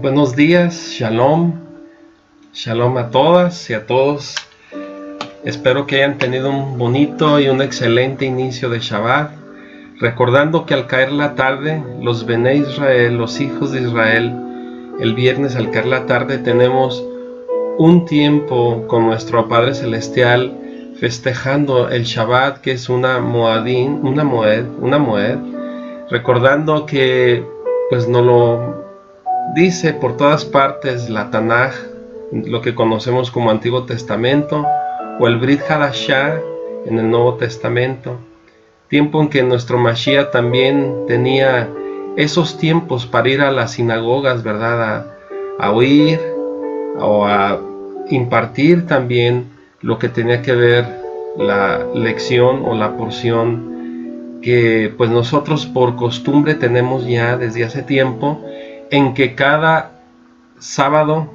Buenos días, Shalom, Shalom a todas y a todos. Espero que hayan tenido un bonito y un excelente inicio de Shabbat, recordando que al caer la tarde, los Bené Israel, los hijos de Israel, el viernes al caer la tarde tenemos un tiempo con nuestro Padre Celestial festejando el Shabbat, que es una moed, recordando que pues nos lo dice por todas partes la Tanaj, lo que conocemos como Antiguo Testamento, o el Brit Hadashah en el Nuevo Testamento, tiempo en que nuestro Mashiach también tenía esos tiempos para ir a las sinagogas, ¿verdad? A oír o a impartir también lo que tenía que ver la lección o la porción que pues nosotros por costumbre tenemos ya desde hace tiempo, en que cada sábado,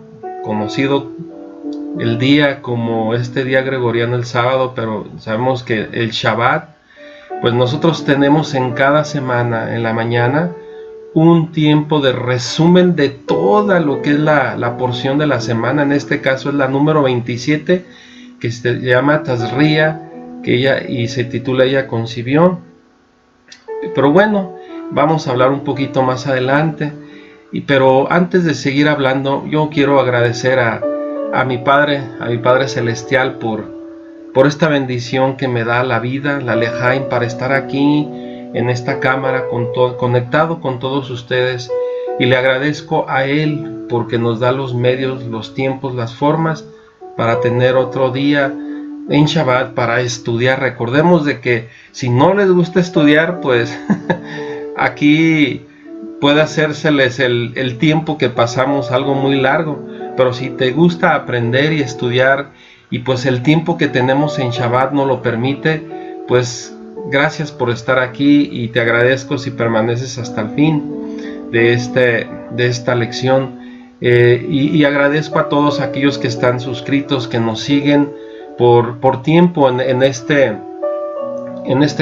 conocido el día como este día gregoriano el sábado, pero sabemos que el Shabbat, pues nosotros tenemos en cada semana, en la mañana, un tiempo de resumen de toda lo que es la porción de la semana. En este caso es la número 27, que se llama Tazria, que ella y se titula Ella concibió. Pero bueno, vamos a hablar un poquito más adelante. Pero antes de seguir hablando, yo quiero agradecer a mi Padre Celestial por esta bendición que me da la vida, la Lejaim, para estar aquí en esta cámara conectado con todos ustedes, y le agradezco a Él porque nos da los medios, los tiempos, las formas para tener otro día en Shabbat para estudiar. Recordemos de que si no les gusta estudiar, pues aquí puede hacérseles el tiempo que pasamos algo muy largo, pero si te gusta aprender y estudiar, y pues el tiempo que tenemos en Shabbat no lo permite, pues gracias por estar aquí, y te agradezco si permaneces hasta el fin de esta lección, y agradezco a todos aquellos que están suscritos, que nos siguen por tiempo en este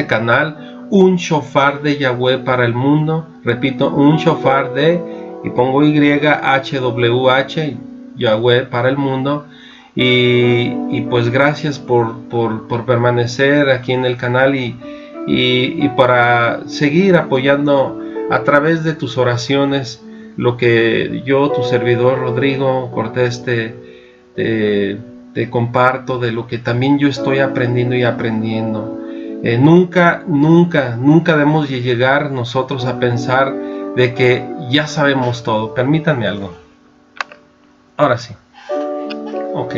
canal. Un shofar de Yahweh para el mundo, repito, un shofar de, y pongo YHWH, Yahweh para el mundo, y pues gracias por permanecer aquí en el canal, y para seguir apoyando a través de tus oraciones lo que yo, tu servidor Rodrigo Cortés, te comparto de lo que también yo estoy aprendiendo y aprendiendo. Nunca debemos llegar nosotros a pensar de que ya sabemos todo. Permítanme algo. Ahora sí. Ok.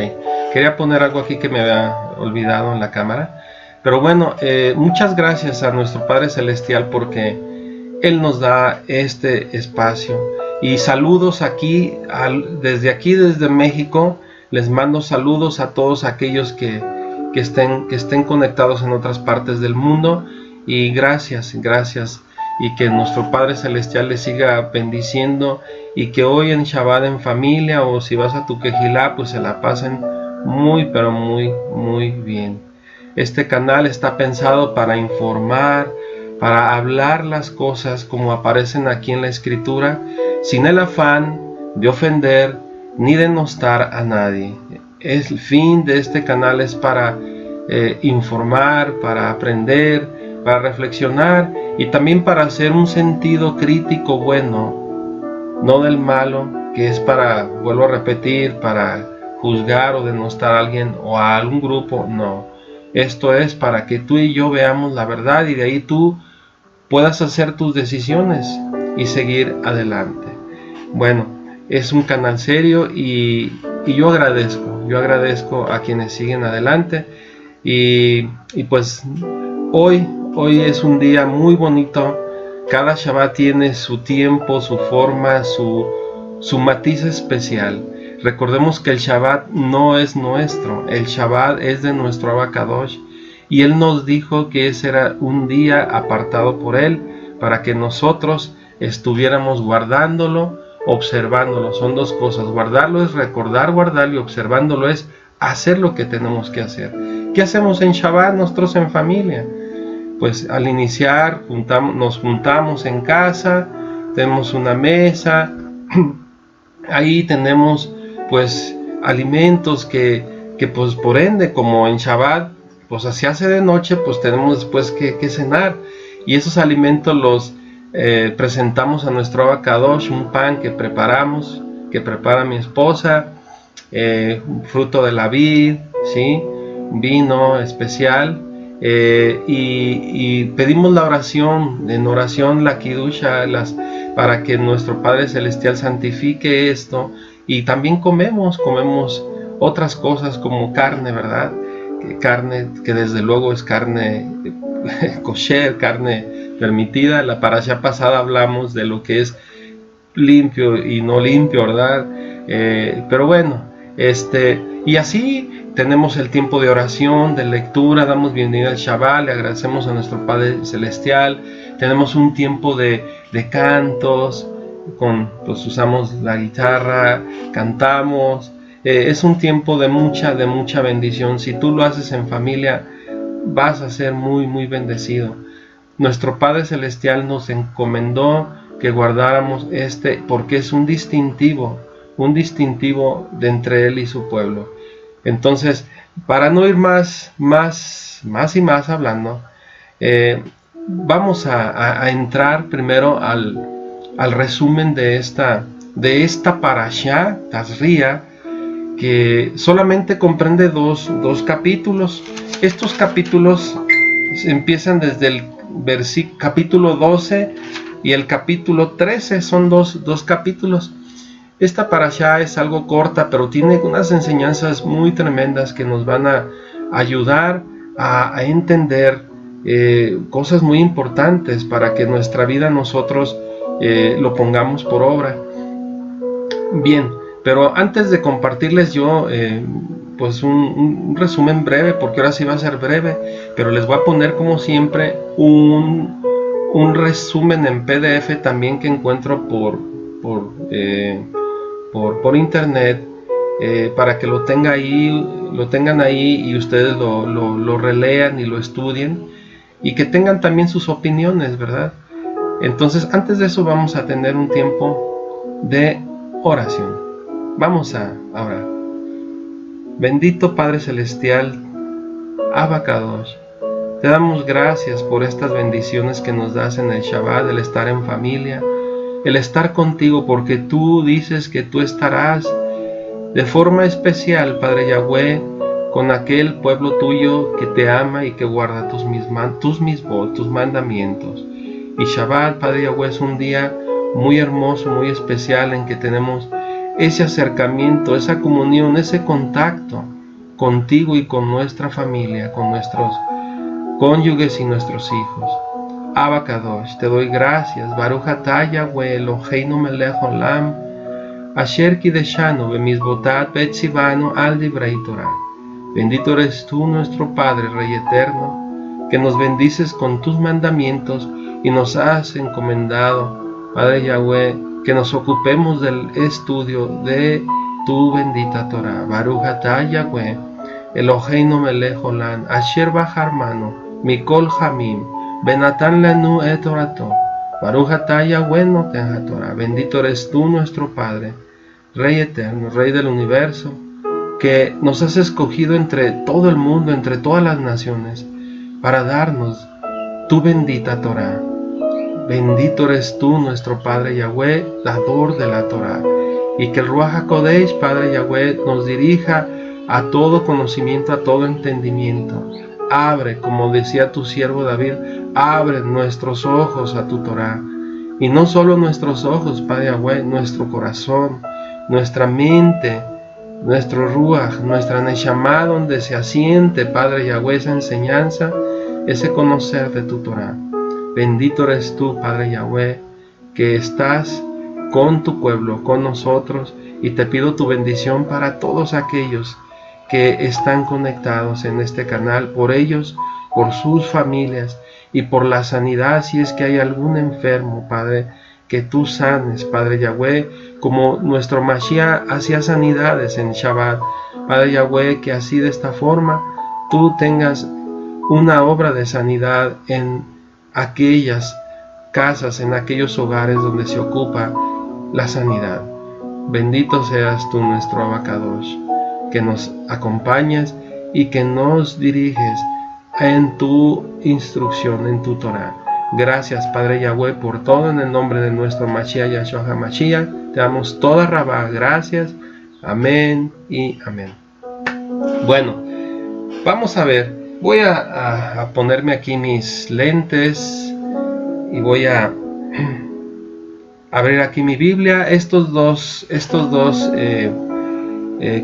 Quería poner algo aquí que me había olvidado en la cámara. Pero bueno, muchas gracias a nuestro Padre Celestial porque Él nos da este espacio. Y saludos aquí, desde México. Les mando saludos a todos aquellos que estén conectados en otras partes del mundo, y gracias, y que nuestro Padre Celestial les siga bendiciendo, y que hoy en Shabbat en familia, o si vas a tu Kehilá, pues se la pasen muy, pero muy, muy bien. Este canal está pensado para informar, para hablar las cosas como aparecen aquí en la Escritura, sin el afán de ofender ni denostar a nadie. El fin de este canal es para informar, para aprender, para reflexionar, y también para hacer un sentido crítico bueno, no del malo, que es para, vuelvo a repetir, para juzgar o denostar a alguien o a algún grupo. No, esto es para que tú y yo veamos la verdad, y de ahí tú puedas hacer tus decisiones y seguir adelante. Bueno, es un canal serio, y yo agradezco a quienes siguen adelante, y pues hoy es un día muy bonito. Cada Shabbat tiene su tiempo, su forma, su matiz especial. Recordemos que el Shabbat no es nuestro, el Shabbat es de nuestro Abba Kadosh, y Él nos dijo que ese era un día apartado por Él para que nosotros estuviéramos guardándolo, observándolo. Son dos cosas. Guardarlo es recordar guardarlo, y observándolo es hacer lo que tenemos que hacer. ¿Qué hacemos en Shabbat nosotros en familia? Pues al iniciar nos juntamos en casa, tenemos una mesa, Ahí tenemos pues alimentos que pues por ende, como en Shabbat, pues se hace de noche, pues tenemos después que cenar. Y esos alimentos los presentamos a nuestro Abacadosh, un pan que preparamos, que prepara mi esposa, fruto de la vid, ¿sí? Vino especial, y pedimos la oración, en oración la kidusha, para que nuestro Padre Celestial santifique esto, y también comemos otras cosas como carne, ¿verdad? Carne que desde luego es carne kosher, carne permitida. La parasha pasada hablamos de lo que es limpio y no limpio, ¿verdad? Pero bueno, y así tenemos el tiempo de oración, de lectura, damos bienvenida al Shabbat, le agradecemos a nuestro Padre Celestial, tenemos un tiempo de cantos, pues usamos la guitarra, cantamos, es un tiempo de mucha bendición. Si tú lo haces en familia, vas a ser muy bendecido. Nuestro Padre Celestial nos encomendó que guardáramos porque es un distintivo de entre Él y su pueblo. Entonces, para no ir más y más hablando, vamos a entrar primero al resumen de esta parashá, Tazria, que solamente comprende dos capítulos. Estos capítulos empiezan desde el capítulo 12 y el capítulo 13, son dos capítulos. Esta parashá es algo corta, pero tiene unas enseñanzas muy tremendas que nos van a ayudar a entender cosas muy importantes para que nuestra vida nosotros lo pongamos por obra. Bien, pero antes de compartirles yo pues un resumen breve, porque ahora sí va a ser breve, pero les voy a poner como siempre un resumen en PDF también que encuentro por internet, para que lo tengan ahí y ustedes lo relean y lo estudien, y que tengan también sus opiniones, ¿verdad? Entonces, antes de eso vamos a tener un tiempo de oración. Vamos a orar. Bendito Padre Celestial, Abacadosh, te damos gracias por estas bendiciones que nos das en el Shabbat, el estar en familia, el estar contigo, porque tú dices que tú estarás de forma especial, Padre Yahweh, con aquel pueblo tuyo que te ama y que guarda tus mandamientos. Y Shabbat, Padre Yahweh, es un día muy hermoso, muy especial, en que tenemos ese acercamiento, esa comunión, ese contacto contigo y con nuestra familia, con nuestros cónyuges y nuestros hijos. Abacadosh, te doy gracias. Baruch atah Yahweh Eloheinu melech olam, asher kideshanu bemizbotat betzivanu al divrei Torah. Bendito eres tú, nuestro Padre, Rey eterno, que nos bendices con tus mandamientos y nos has encomendado, Padre Yahweh, que nos ocupemos del estudio de tu bendita Torah. Baruch atah Yahweh Eloheinu melech olam, asher baharmanu mikol hamim, benatan lanu et Torato. Baruch atah Yahweh noten haTorah. Bendito eres tú, nuestro Padre, Rey eterno, Rey del universo, que nos has escogido entre todo el mundo, entre todas las naciones, para darnos tu bendita Torah. Bendito eres tú, nuestro Padre Yahweh, dador de la Torah, y que el Ruach HaKodesh, Padre Yahweh, nos dirija a todo conocimiento, a todo entendimiento. Abre, como decía tu siervo David, abre nuestros ojos a tu Torah. Y no solo nuestros ojos, Padre Yahweh, nuestro corazón, nuestra mente, nuestro Ruach, nuestra Neshama, donde se asiente, Padre Yahweh, esa enseñanza, ese conocer de tu Torah. Bendito eres tú, Padre Yahweh, que estás con tu pueblo, con nosotros, y te pido tu bendición para todos aquellos que están conectados en este canal, por ellos, por sus familias y por la sanidad, si es que hay algún enfermo, Padre, que tú sanes, Padre Yahweh, como nuestro Mashiach hacía sanidades en Shabbat. Padre Yahweh, que así de esta forma tú tengas una obra de sanidad en aquellas casas, en aquellos hogares donde se ocupa la sanidad. Bendito seas tú, nuestro Abacadosh, que nos acompañas y que nos diriges en tu instrucción, en tu Torah. Gracias, Padre Yahweh, por todo, en el nombre de nuestro Mashiach Yahshua HaMashiach. Te damos toda Rabá. Gracias. Amén y amén. Bueno, vamos a ver. Voy a ponerme aquí mis lentes y voy a abrir aquí mi Biblia. Estos dos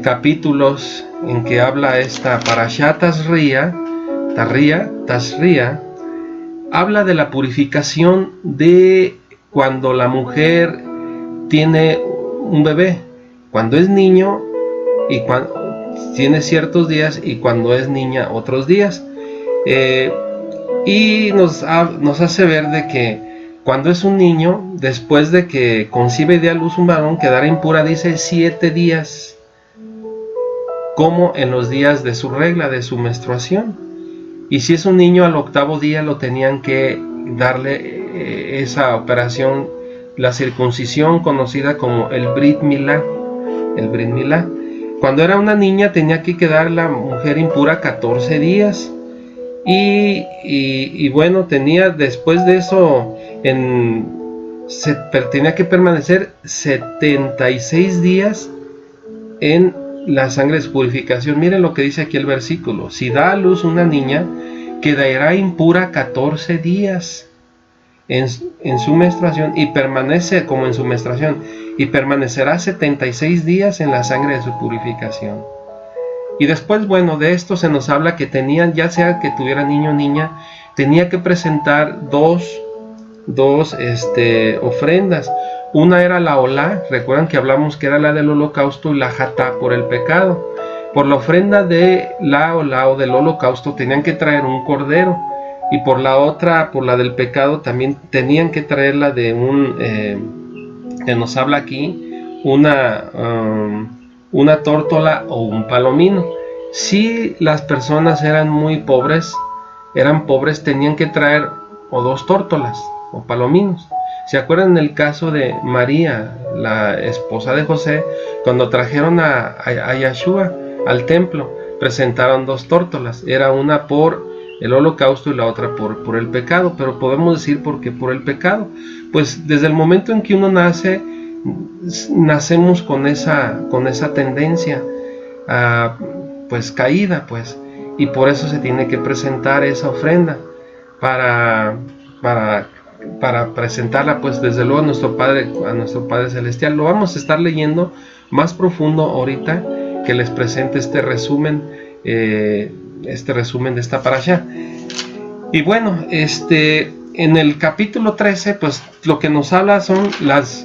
capítulos en que habla esta Parashat Tazria, habla de la purificación de cuando la mujer tiene un bebé, cuando es niño y cuando tiene ciertos días y cuando es niña otros días. Y nos hace ver de que cuando es un niño, después de que concibe y dé a luz un varón, quedará impura, dice, 7 días, como en los días de su regla, de su menstruación. Y si es un niño, al 8º día lo tenían que darle esa operación, la circuncisión conocida como el Brit Milá. El Brit Milá. Cuando era una niña tenía que quedar la mujer impura 14 días. Y bueno, tenía después de eso, tenía que permanecer 76 días en la sangre de purificación. Miren lo que dice aquí el versículo: si da a luz una niña, quedará impura 14 días en su menstruación, y permanece como en su menstruación, y permanecerá 76 días en la sangre de su purificación. Y después, bueno, de esto se nos habla que tenían, ya sea que tuviera niño o niña, tenía que presentar dos ofrendas. Una era la olá, recuerdan que hablamos que era la del holocausto, y la jatá por el pecado. Por la ofrenda de la olá o del holocausto tenían que traer un cordero, y por la otra, por la del pecado, también tenían que traerla de que nos habla aquí, una tórtola o un palomino. Si las personas eran muy pobres, tenían que traer o 2 tórtolas o palominos. ¿Se acuerdan el caso de María, la esposa de José? Cuando trajeron a Yahshua al templo, presentaron 2 tórtolas. Era una por el holocausto y la otra por el pecado. Pero podemos decir, ¿por qué por el pecado? Pues desde el momento en que uno nace, nacemos con esa tendencia pues caída, pues, y por eso se tiene que presentar esa ofrenda para presentarla, pues, desde luego a nuestro Padre Celestial. Lo vamos a estar leyendo más profundo ahorita que les presente este resumen de esta parashá. Y bueno, en el capítulo 13, pues lo que nos habla son las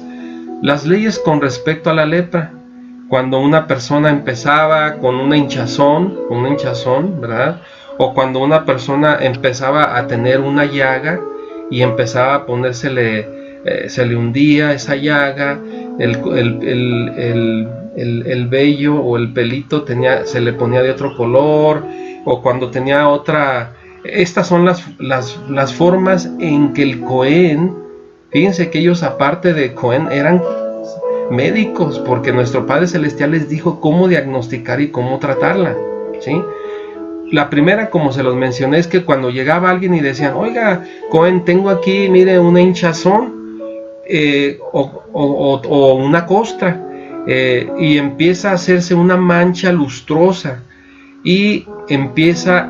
leyes con respecto a la lepra. Cuando una persona empezaba con una hinchazón, ¿verdad? O cuando una persona empezaba a tener una llaga y empezaba a ponérsele, se le hundía esa llaga, el vello o el pelito se le ponía de otro color, o cuando tenía otra. Estas son las formas en que el Cohen, fíjense que ellos, aparte de Cohen, eran médicos, porque nuestro Padre Celestial les dijo cómo diagnosticar y cómo tratarla, ¿sí? La primera, como se los mencioné, es que cuando llegaba alguien y decían, oiga, Cohen, tengo aquí, mire, una hinchazón o una costra, y empieza a hacerse una mancha lustrosa y empieza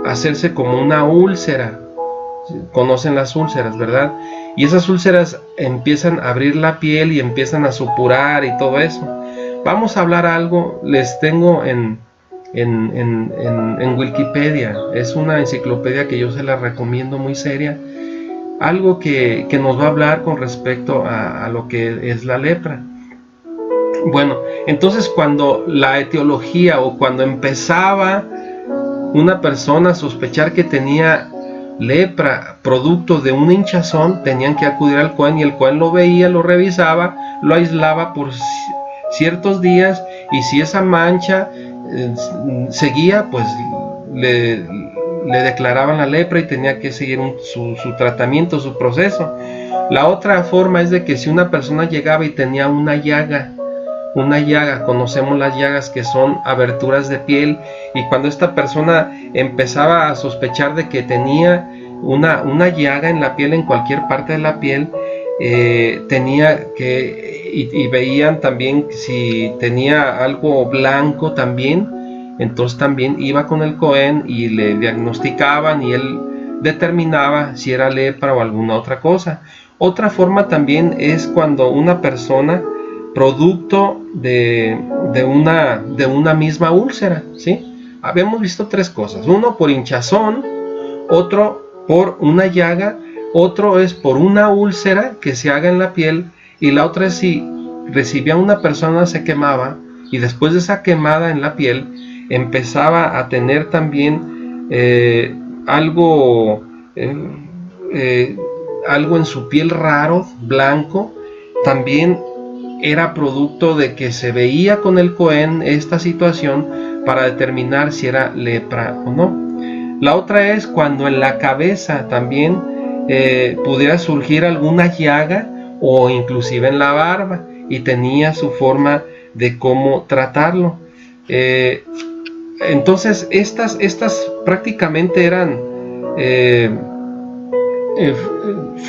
a hacerse como una úlcera. Conocen las úlceras, ¿verdad? Y esas úlceras empiezan a abrir la piel y empiezan a supurar y todo eso. Vamos a hablar algo, les tengo en Wikipedia, es una enciclopedia que yo se la recomiendo, muy seria, algo que nos va a hablar con respecto a lo que es la lepra. Bueno, entonces cuando la etiología, o cuando empezaba una persona a sospechar que tenía lepra producto de una hinchazón, tenían que acudir al Cohen, y el Cohen lo veía, lo revisaba, lo aislaba por ciertos días, y si esa mancha seguía, pues le declaraban la lepra y tenía que seguir su tratamiento, su proceso. La otra forma es de que si una persona llegaba y tenía una llaga, conocemos las llagas, que son aberturas de piel, y cuando esta persona empezaba a sospechar de que tenía una llaga en la piel, en cualquier parte de la piel, tenía que, y veían también si tenía algo blanco también, entonces también iba con el Cohen y le diagnosticaban y él determinaba si era lepra o alguna otra cosa. Otra forma también es cuando una persona, producto de una misma úlcera, ¿sí? Habíamos visto tres cosas: uno por hinchazón, otro por una llaga, otro es por una úlcera que se haga en la piel, y la otra es si recibía una persona, se quemaba, y después de esa quemada en la piel empezaba a tener también algo en su piel raro, blanco. También era producto de que se veía con el Cohen esta situación para determinar si era lepra o no. La otra es cuando en la cabeza también pudiera surgir alguna llaga, o inclusive en la barba, y tenía su forma de cómo tratarlo. Entonces estas prácticamente eran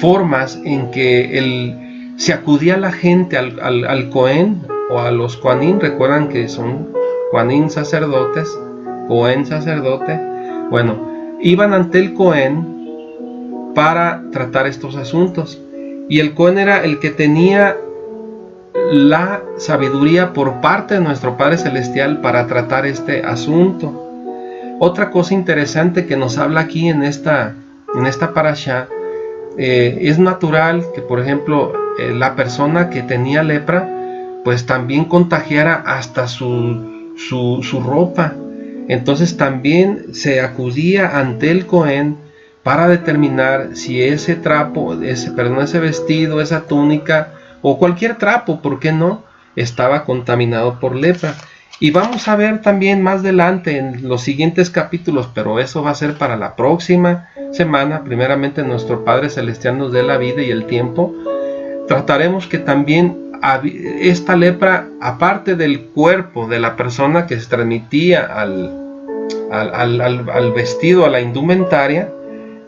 formas en que se acudía la gente al Cohen o a los Kohanim. Recuerdan que son Kohanim sacerdotes, Cohen sacerdote. Bueno, iban ante el Cohen para tratar estos asuntos, y el Cohen era el que tenía la sabiduría por parte de nuestro Padre Celestial para tratar este asunto. Otra cosa interesante que nos habla aquí en esta parashá, es natural que, por ejemplo, la persona que tenía lepra pues también contagiara hasta su ropa. Entonces también se acudía ante el Cohen para determinar si ese trapo, ese vestido, esa túnica o cualquier trapo, ¿por qué no?, estaba contaminado por lepra. Y vamos a ver también más adelante en los siguientes capítulos, pero eso va a ser para la próxima semana. Primeramente nuestro Padre Celestial nos dé la vida y el tiempo. Trataremos que también esta lepra, aparte del cuerpo de la persona que se transmitía al vestido, a la indumentaria,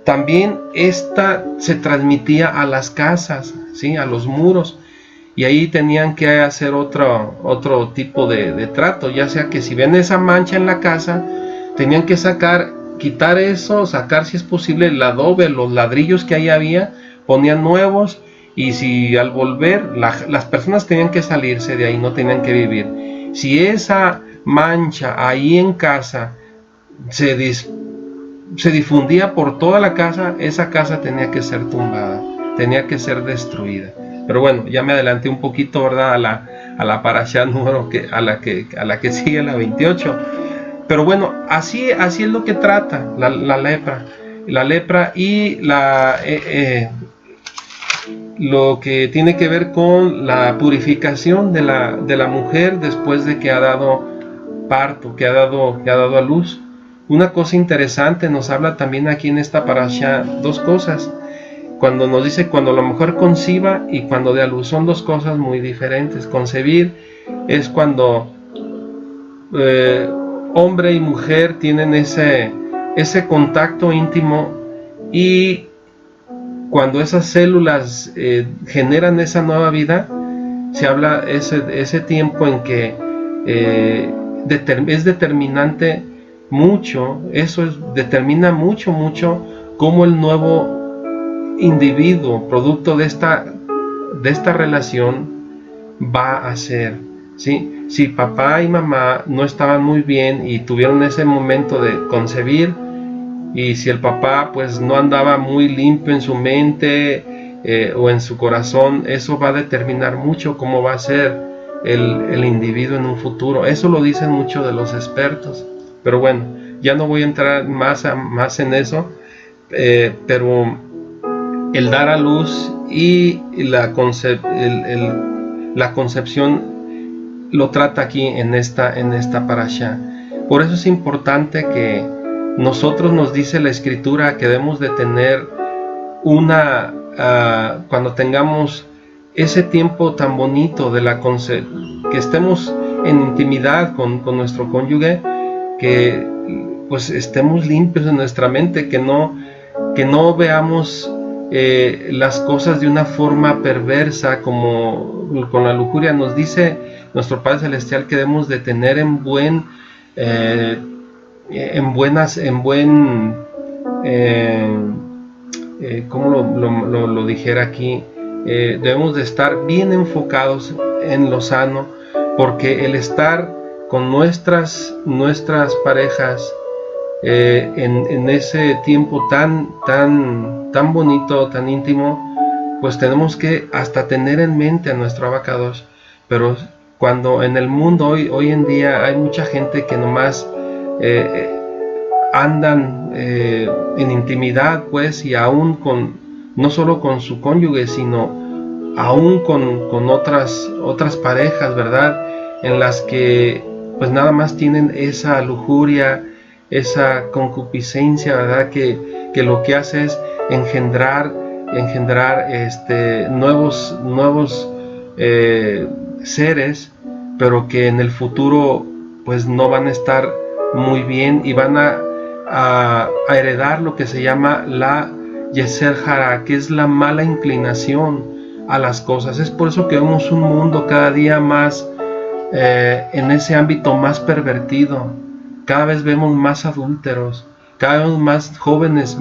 también esta se transmitía a las casas, ¿sí?, a los muros. Y ahí tenían que hacer otro tipo de trato, ya sea que si ven esa mancha en la casa, tenían que quitar eso, sacar si es posible el adobe, los ladrillos que ahí había, ponían nuevos, y si al volver las personas tenían que salirse de ahí, no tenían que vivir. Si esa mancha ahí en casa se difundía por toda la casa, esa casa tenía que ser tumbada, tenía que ser destruida. Pero bueno, ya me adelanté un poquito, ¿verdad?, a la parashá número a la que sigue, la 28. Pero bueno, así es lo que trata la lepra y lo que tiene que ver con la purificación de la mujer después de que ha dado parto, que ha dado a luz. Una cosa interesante nos habla también aquí en esta parashá, dos cosas. Cuando nos dice cuando la mujer conciba y cuando dé a luz, son dos cosas muy diferentes. Concebir es cuando hombre y mujer tienen ese contacto íntimo, y cuando esas células generan esa nueva vida, se habla ese tiempo en que es determinante mucho, determina mucho cómo el nuevo individuo, producto de esta relación, va a ser, ¿sí? Si papá y mamá no estaban muy bien y tuvieron ese momento de concebir, y si el papá pues no andaba muy limpio en su mente o en su corazón, eso va a determinar mucho cómo va a ser el individuo en un futuro. Eso lo dicen muchos de los expertos, pero bueno, ya no voy a entrar más en eso, pero el dar a luz y la concepción lo trata aquí en esta parashá. Por eso es importante que nosotros, nos dice la escritura, que debemos de tener una cuando tengamos ese tiempo tan bonito de que estemos en intimidad con nuestro cónyuge, que pues estemos limpios en nuestra mente, que no veamos las cosas de una forma perversa, como con la lujuria. Nos dice nuestro Padre Celestial que debemos de tener ¿cómo lo dijera aquí? Debemos de estar bien enfocados en lo sano, porque el estar con nuestras parejas en ese tiempo tan bonito, tan íntimo, pues tenemos que hasta tener en mente a nuestro abacados. Pero cuando en el mundo hoy en día hay mucha gente que nomás andan en intimidad, pues, y aún no solo con su cónyuge, sino aún con otras parejas, ¿verdad? En las que pues nada más tienen esa lujuria, esa concupiscencia, ¿verdad? Que lo que hace es engendrar nuevos seres, pero que en el futuro pues no van a estar muy bien y van a heredar lo que se llama la Yeser Hara, que es la mala inclinación a las cosas. Es por eso que vemos un mundo cada día más en ese ámbito más pervertido. Cada vez vemos más adúlteros, cada vez más jóvenes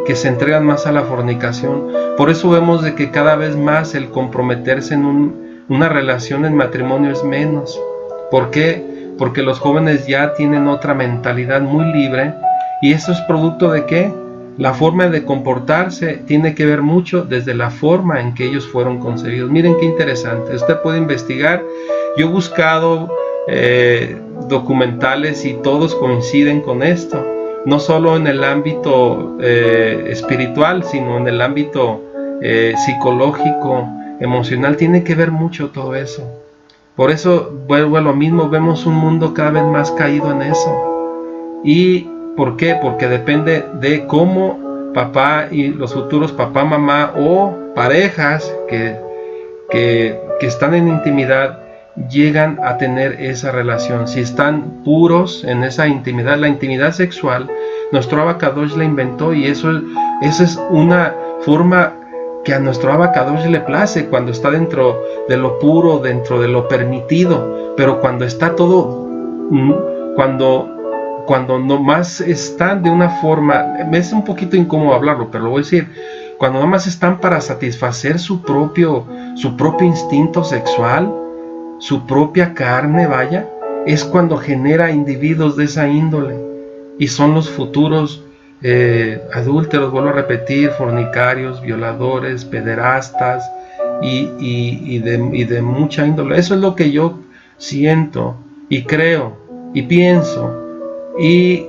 que se entregan más a la fornicación. Por eso vemos de que cada vez más el comprometerse en una relación en matrimonio es menos. ¿Por qué? Porque los jóvenes ya tienen otra mentalidad muy libre, y eso es producto de ¿qué? La forma de comportarse tiene que ver mucho desde la forma en que ellos fueron concebidos. Miren qué interesante, usted puede investigar. Yo he buscado documentales y todos coinciden con esto, no solo en el ámbito espiritual, sino en el ámbito psicológico, emocional. Tiene que ver mucho todo eso. Por eso vuelvo a lo mismo, vemos un mundo cada vez más caído en eso. ¿Y por qué? Porque depende de cómo papá y los futuros papá, mamá o parejas que están en intimidad llegan a tener esa relación. Si están puros en esa intimidad, la intimidad sexual, nuestro Abacadosh la inventó, y esa es una forma que a nuestro Abacadosh le place, cuando está dentro de lo puro, dentro de lo permitido. Pero cuando está todo, cuando nomás están de una forma, me es un poquito incómodo hablarlo, pero lo voy a decir, cuando nomás están para satisfacer su propio instinto sexual, su propia carne, vaya, es cuando genera individuos de esa índole, y son los futuros adúlteros, vuelvo a repetir, fornicarios, violadores, pederastas y de mucha índole. Eso es lo que yo siento y creo y pienso y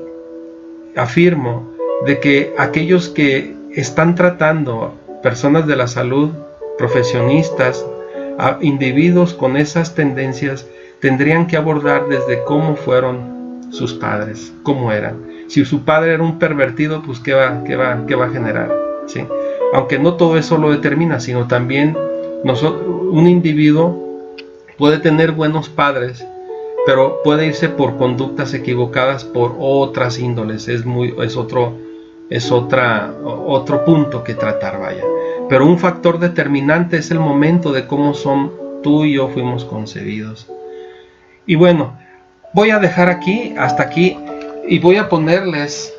afirmo, de que aquellos que están tratando, personas de la salud, profesionistas, a individuos con esas tendencias, tendrían que abordar desde cómo fueron sus padres, cómo eran. Si su padre era un pervertido, pues ¿qué va a generar? ¿Sí? Aunque no todo eso lo determina, sino también un individuo puede tener buenos padres, pero puede irse por conductas equivocadas por otras índoles. Es otro punto que tratar, vaya. Pero un factor determinante es el momento de cómo tú y yo fuimos concebidos. Y bueno, voy a dejar hasta aquí, y voy a ponerles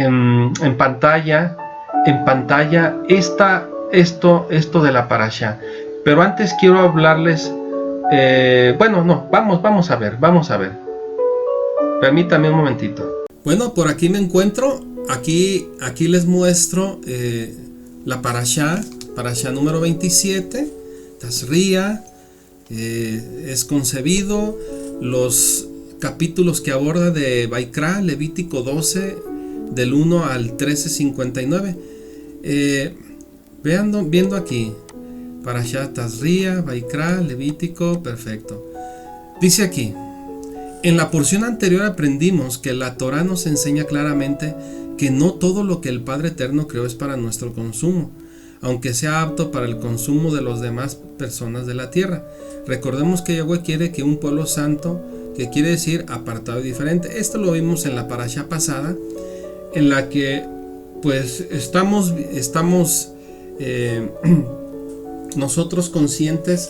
en pantalla esto de la parasha. Pero antes quiero hablarles, vamos a ver. Permítame un momentito. Bueno, por aquí me encuentro. Aquí les muestro la parasha número 27, Tazria. Es concebido, los capítulos que aborda de Vaikra, Levítico 12, del 1 al 13:59. Viendo aquí, Parashat Tazria, Vaikra, Levítico, perfecto. Dice aquí: En la porción anterior aprendimos que la Torá nos enseña claramente que no todo lo que el Padre Eterno creó es para nuestro consumo, aunque sea apto para el consumo de las demás personas de la tierra. Recordemos que Yahweh quiere que un pueblo santo, que quiere decir apartado y diferente. Esto lo vimos en la parasha pasada, en la que pues estamos nosotros conscientes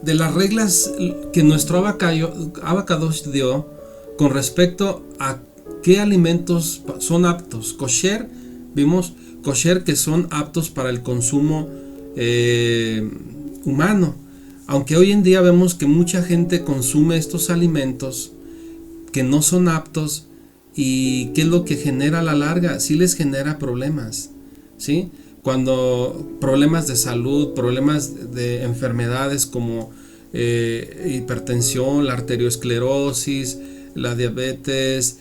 de las reglas que nuestro Abacadosh dio con respecto a qué alimentos son aptos. Kosher, vimos kosher que son aptos para el consumo humano. Aunque hoy en día vemos que mucha gente consume estos alimentos que no son aptos, y qué es lo que genera a la larga, sí les genera problemas, ¿sí? Cuando problemas de salud, problemas de enfermedades como hipertensión, la arteriosclerosis, la diabetes,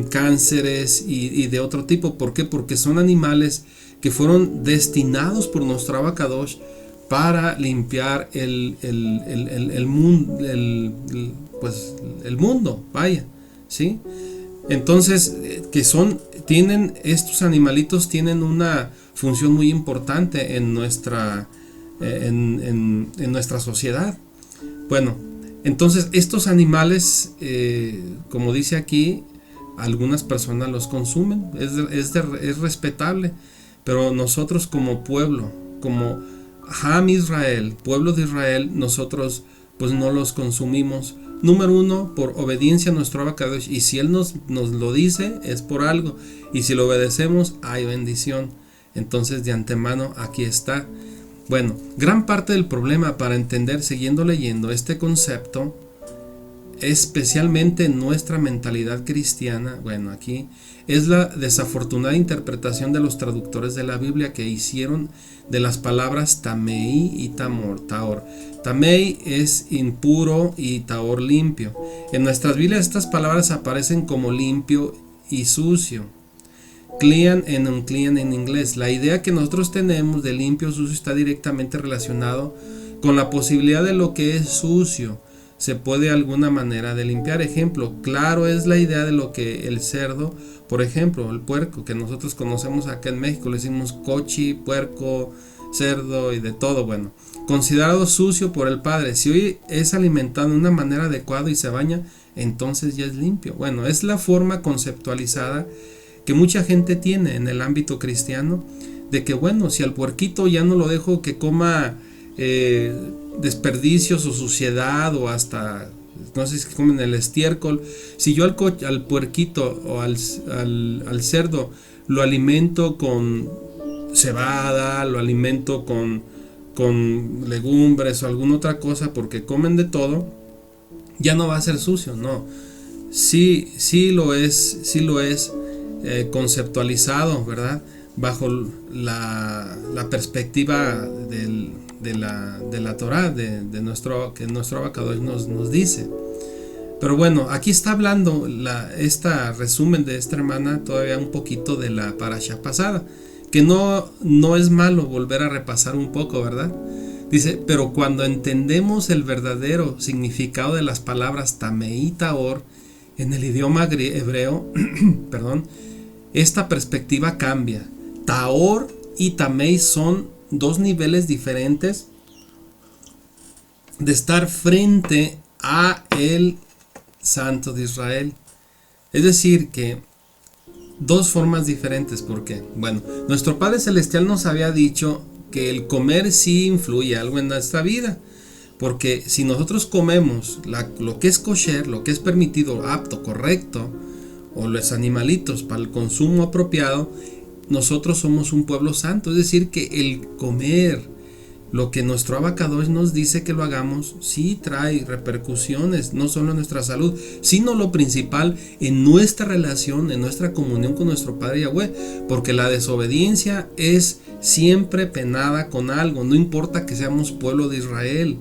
cánceres y de otro tipo. ¿Por qué? Porque son animales que fueron destinados por nuestro Abacadosh para limpiar el mundo, vaya, ¿sí? Entonces, estos animalitos tienen una función muy importante en nuestra sociedad. Bueno, entonces estos animales, como dice aquí, algunas personas los consumen, es respetable, pero nosotros como pueblo, como Ham Israel, pueblo de Israel, nosotros pues no los consumimos. Número uno, por obediencia a nuestro Abacadosh, y si Él nos lo dice, es por algo, y si lo obedecemos, hay bendición. Entonces, de antemano, aquí está. Bueno, gran parte del problema para entender, siguiendo leyendo este concepto, especialmente en nuestra mentalidad cristiana, bueno, aquí es la desafortunada interpretación de los traductores de la Biblia que hicieron de las palabras tamei y taor. Tamei es impuro y taor limpio. En nuestras Biblias estas palabras aparecen como limpio y sucio. Clean and unclean en inglés. La idea que nosotros tenemos de limpio o sucio está directamente relacionado con la posibilidad de lo que es sucio se puede de alguna manera de limpiar. Ejemplo claro es la idea de lo que el cerdo, por ejemplo, el puerco, que nosotros conocemos acá en México, le decimos cochi, puerco, cerdo y de todo, bueno, considerado sucio por el Padre. Si hoy es alimentado de una manera adecuada y se baña, entonces ya es limpio. Bueno, es la forma conceptualizada que mucha gente tiene en el ámbito cristiano, de que bueno, si al puerquito ya no lo dejo que coma desperdicios o suciedad o hasta, no sé si comen el estiércol, si yo al puerquito o al cerdo lo alimento con cebada, lo alimento con legumbres o alguna otra cosa porque comen de todo, ya no va a ser sucio, no. Sí lo es conceptualizado, ¿verdad? Bajo la perspectiva de la Torá, que nuestro Abacadosh nos dice. Pero bueno, aquí está hablando esta resumen de esta hermana todavía un poquito de la parasha pasada, que no es malo volver a repasar un poco, ¿verdad? Dice, pero cuando entendemos el verdadero significado de las palabras tamei y taor en el idioma hebreo, perdón, esta perspectiva cambia. Taor y tamei son dos niveles diferentes de estar frente a el Santo de Israel. Es decir, que dos formas diferentes. ¿Por qué? Bueno, nuestro Padre Celestial nos había dicho que el comer sí influye algo en nuestra vida. Porque si nosotros comemos lo que es kosher, lo que es permitido, apto, correcto, o los animalitos para el consumo apropiado, nosotros somos un pueblo santo. Es decir, que el comer lo que nuestro Abacadosh nos dice que lo hagamos, sí trae repercusiones, no solo en nuestra salud, sino lo principal en nuestra relación, en nuestra comunión con nuestro Padre Yahweh, porque la desobediencia es siempre penada con algo, no importa que seamos pueblo de Israel.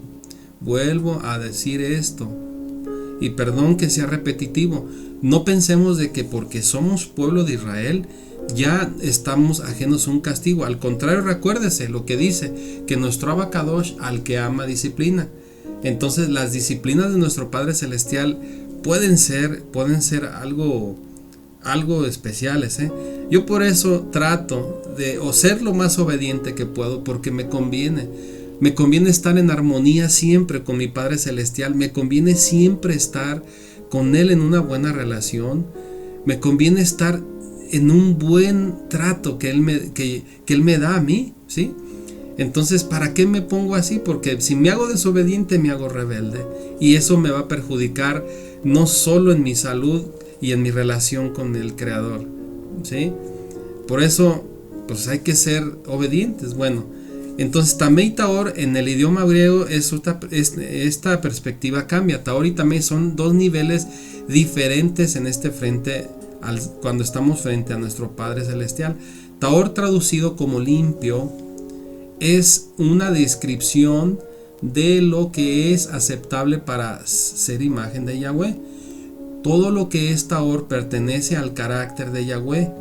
Vuelvo a decir esto, y perdón que sea repetitivo, no pensemos de que porque somos pueblo de Israel ya estamos ajenos a un castigo. Al contrario, recuérdese lo que dice, que nuestro Abacadosh al que ama disciplina. Entonces las disciplinas de nuestro Padre Celestial pueden ser algo especiales, ¿eh? Yo por eso trato de ser lo más obediente que puedo, porque me conviene estar en armonía siempre con mi Padre Celestial, me conviene siempre estar con Él en una buena relación, me conviene estar en un buen trato que Él me da a mí, ¿sí? Entonces, ¿para qué me pongo así? Porque si me hago desobediente, me hago rebelde, y eso me va a perjudicar no solo en mi salud y en mi relación con el Creador, ¿sí? Por eso, pues hay que ser obedientes. Bueno, entonces Tamei Taor en el idioma griego esta perspectiva cambia. Taor y Tamei son dos niveles diferentes en este frente cuando estamos frente a nuestro Padre Celestial. Taor, traducido como limpio, es una descripción de lo que es aceptable para ser imagen de Yahweh. Todo lo que es Taor pertenece al carácter de Yahweh,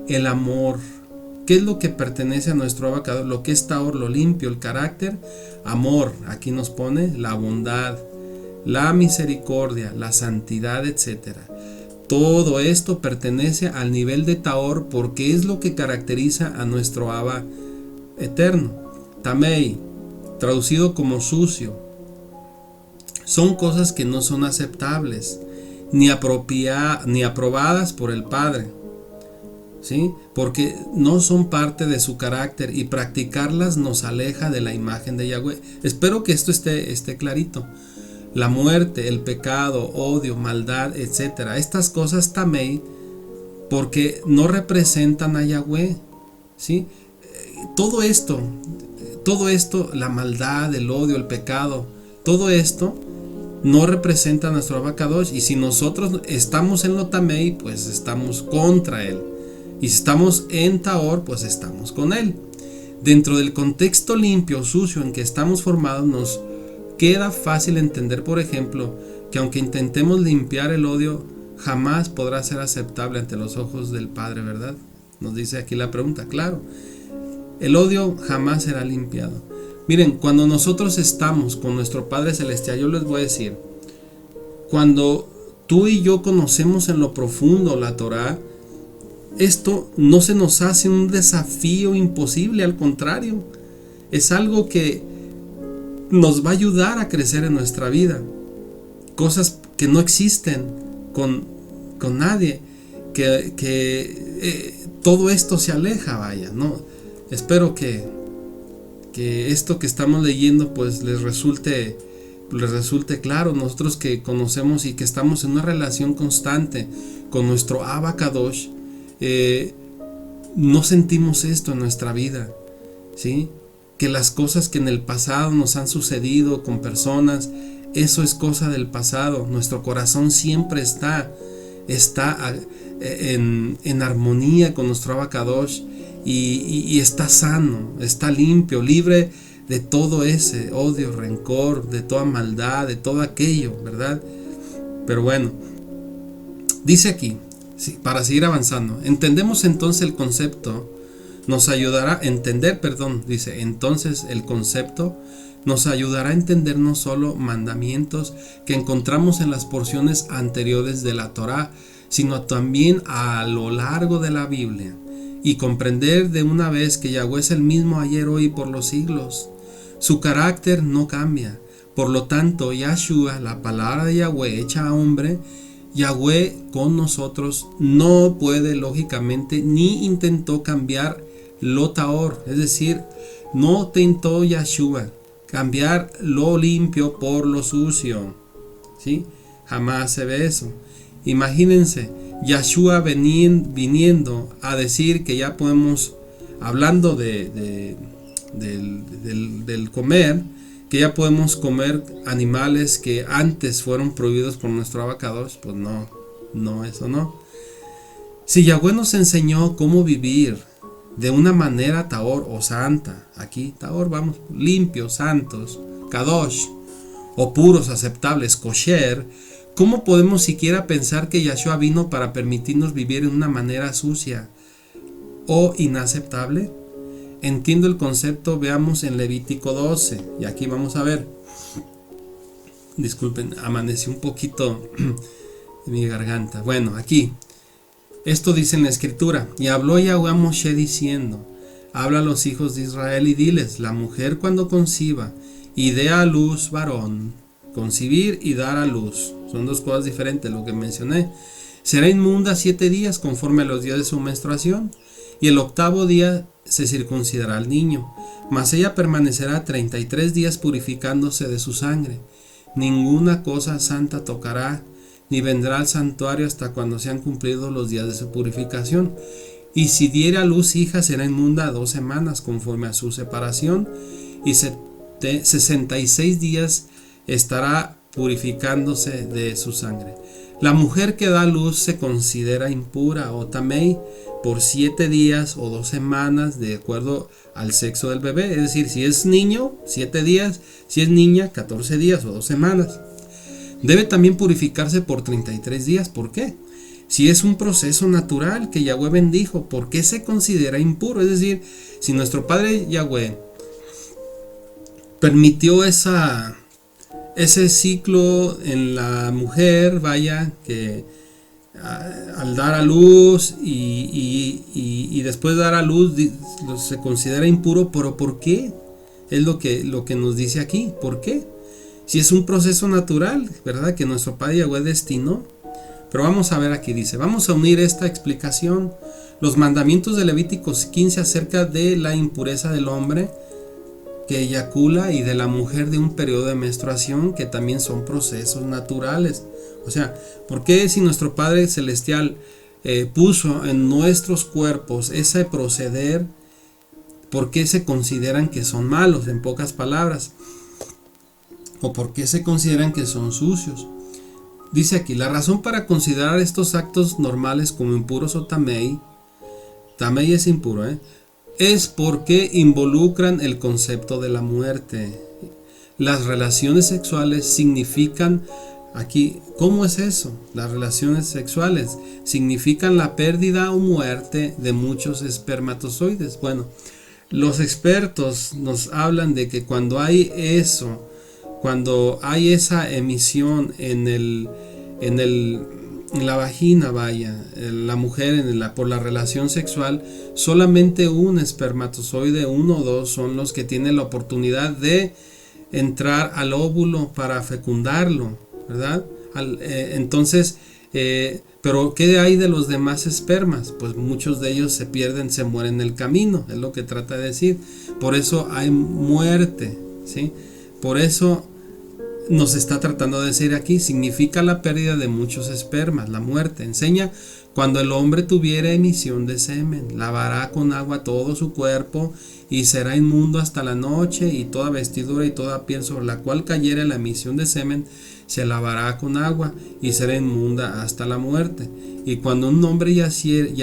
el amor. ¿Qué es lo que pertenece a nuestro Abacadosh? Lo que es Taor, lo limpio, el carácter, amor. Aquí nos pone la bondad, la misericordia, la santidad, etc. Todo esto pertenece al nivel de Taor porque es lo que caracteriza a nuestro Abba eterno. Tamei, traducido como sucio, son cosas que no son aceptables ni aprobadas por el Padre, ¿sí? Porque no son parte de su carácter, y practicarlas nos aleja de la imagen de Yahweh. Espero que esto esté clarito. La muerte, el pecado, odio, maldad, etc. Estas cosas tamei, porque no representan a Yahweh, ¿sí? Todo esto, la maldad, el odio, el pecado, todo esto no representa a nuestro Abacadosh, y si nosotros estamos en lo Tamei, pues estamos contra él, y si estamos en Taor, pues estamos con él. Dentro del contexto limpio, sucio en que estamos formados, nos queda fácil entender, por ejemplo, que aunque intentemos limpiar el odio, jamás podrá ser aceptable ante los ojos del Padre, ¿verdad? Nos dice aquí la pregunta, claro. El odio jamás será limpiado. Miren, cuando nosotros estamos con nuestro Padre Celestial, yo les voy a decir, cuando tú y yo conocemos en lo profundo la Torah, esto no se nos hace un desafío imposible, al contrario, es algo que nos va a ayudar a crecer en nuestra vida. Cosas que no existen con nadie, todo esto se aleja, vaya, ¿no? Espero que esto que estamos leyendo pues les resulte claro. Nosotros que conocemos y que estamos en una relación constante con nuestro Abacadosh, no sentimos esto en nuestra vida, ¿sí? Que las cosas que en el pasado nos han sucedido con personas, eso es cosa del pasado. Nuestro corazón siempre está en armonía con nuestro Abacadosh, y está sano, está limpio, libre de todo ese odio, rencor, de toda maldad, de todo aquello, ¿verdad? Pero bueno, dice aquí, sí, para seguir avanzando, entendemos entonces el concepto, dice, entonces el concepto nos ayudará a entender no solo mandamientos que encontramos en las porciones anteriores de la Torá, sino también a lo largo de la Biblia, y comprender de una vez que Yahweh es el mismo ayer, hoy y por los siglos. Su carácter no cambia. Por lo tanto, Yahshua, la palabra de Yahweh hecha hombre, Yahweh con nosotros, no puede lógicamente ni intentó cambiar lo Taor, es decir, no tentó Yahshua cambiar lo limpio por lo sucio, ¿sí? Jamás se ve eso. Imagínense Yahshua viniendo a decir que ya podemos, hablando del comer, que ya podemos comer animales que antes fueron prohibidos por nuestro Abacadosh. Pues no, eso no. Si Yahweh nos enseñó cómo vivir de una manera Taor o santa, aquí Taor, vamos, limpios, santos, Kadosh, o puros, aceptables, kosher, ¿cómo podemos siquiera pensar que Yahshua vino para permitirnos vivir de una manera sucia o inaceptable? Entiendo el concepto, veamos en Levítico 12, y aquí vamos a ver. Disculpen, amaneció un poquito en mi garganta. Bueno, aquí, esto dice en la escritura: y habló Yahweh a Moshe diciendo, habla a los hijos de Israel y diles, la mujer cuando conciba y dé a luz varón, concebir y dar a luz, son dos cosas diferentes lo que mencioné, será inmunda 7 días conforme a los días de su menstruación, y el 8º día se circuncidará al niño, mas ella permanecerá 33 días purificándose de su sangre. Ninguna cosa santa tocará, ni vendrá al santuario hasta cuando sean cumplidos los días de su purificación. Y si diere a luz hija, será inmunda 2 semanas conforme a su separación, y 66 días estará purificándose de su sangre. La mujer que da a luz se considera impura o tamei por 7 días o 2 semanas de acuerdo al sexo del bebé. Es decir, si es niño, 7 días, si es niña, 14 días o 2 semanas. Debe también purificarse por 33 días. ¿Por qué? Si es un proceso natural que Yahweh bendijo, ¿por qué se considera impuro? Es decir, si nuestro Padre Yahweh permitió ese ciclo en la mujer, vaya, que al dar a luz y después de dar a luz se considera impuro, pero ¿por qué? Es lo que nos dice aquí. ¿Por qué? Si es un proceso natural, ¿verdad? Que nuestro Padre Yahweh destinó. Pero vamos a ver aquí, dice, vamos a unir esta explicación, los mandamientos de Levíticos 15 acerca de la impureza del hombre que eyacula y de la mujer de un periodo de menstruación, que también son procesos naturales. O sea, ¿por qué si nuestro Padre Celestial puso en nuestros cuerpos ese proceder, por qué se consideran que son malos, en pocas palabras? ¿O por qué se consideran que son sucios? Dice aquí, la razón para considerar estos actos normales como impuros o tamei es impuro, es porque involucran el concepto de la muerte. Las relaciones sexuales significan, aquí, ¿cómo es eso? Las relaciones sexuales significan la pérdida o muerte de muchos espermatozoides. Bueno, los expertos nos hablan de que cuando hay eso, cuando hay esa emisión en la vagina, vaya, la mujer por la relación sexual, solamente un espermatozoide, 1 o 2, son los que tienen la oportunidad de entrar al óvulo para fecundarlo, ¿verdad? Entonces, pero ¿qué hay de los demás espermas? Pues muchos de ellos se pierden, se mueren en el camino, es lo que trata de decir. Por eso hay muerte, ¿sí? Por eso nos está tratando de decir aquí, significa la pérdida de muchos espermas, la muerte. Enseña, cuando el hombre tuviera emisión de semen, lavará con agua todo su cuerpo y será inmundo hasta la noche, y toda vestidura y toda piel sobre la cual cayere la emisión de semen se lavará con agua y será inmunda hasta la muerte. Y cuando un hombre yaciere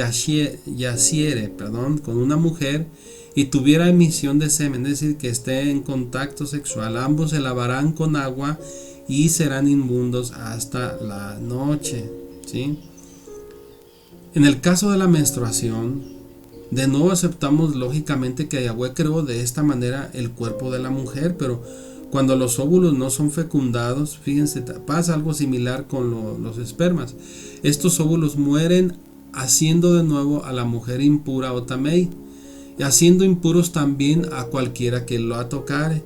con una mujer y tuviera emisión de semen, es decir, que esté en contacto sexual, ambos se lavarán con agua y serán inmundos hasta la noche, ¿sí? En el caso de la menstruación, de nuevo aceptamos lógicamente que Yahweh creó de esta manera el cuerpo de la mujer, pero cuando los óvulos no son fecundados, fíjense, pasa algo similar con los espermas. Estos óvulos mueren, haciendo de nuevo a la mujer impura o tamei, y haciendo impuros también a cualquiera que lo tocare.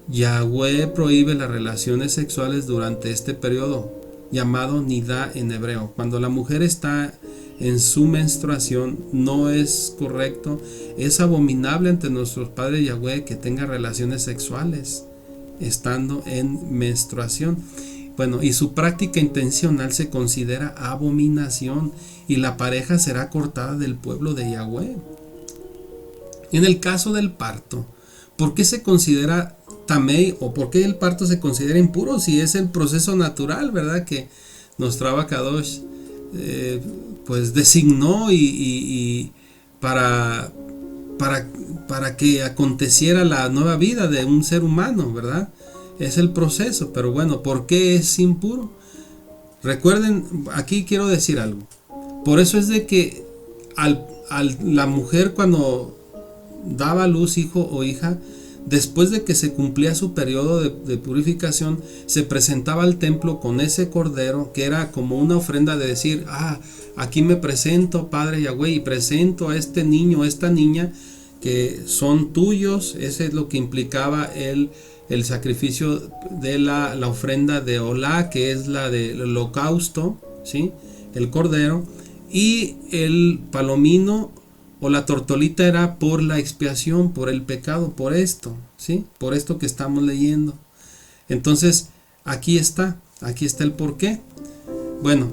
Yahweh prohíbe las relaciones sexuales durante este periodo, llamado nidá en hebreo. Cuando la mujer está en su menstruación, no es correcto, es abominable ante nuestro Padre Yahweh que tenga relaciones sexuales estando en menstruación. Bueno, y su práctica intencional se considera abominación, y la pareja será cortada del pueblo de Yahweh. En el caso del parto, ¿por qué se considera tamei, o por qué el parto se considera impuro si es el proceso natural, verdad, que nuestro Abacadosh pues designó y para que aconteciera la nueva vida de un ser humano, verdad? Es el proceso. Pero bueno, ¿por qué es impuro? Recuerden, aquí quiero decir algo. Por eso es de que la mujer, cuando daba a luz hijo o hija, después de que se cumplía su periodo de purificación, se presentaba al templo con ese cordero, que era como una ofrenda de decir, aquí me presento, Padre Yahweh, y presento a este niño, a esta niña, que son tuyos. Ese es lo que implicaba el sacrificio de la ofrenda de Olá, que es la del holocausto, ¿sí? El cordero, y el palomino o la tortolita era por la expiación, por el pecado, por esto, ¿sí? Por esto que estamos leyendo. Entonces, aquí está el porqué. Bueno,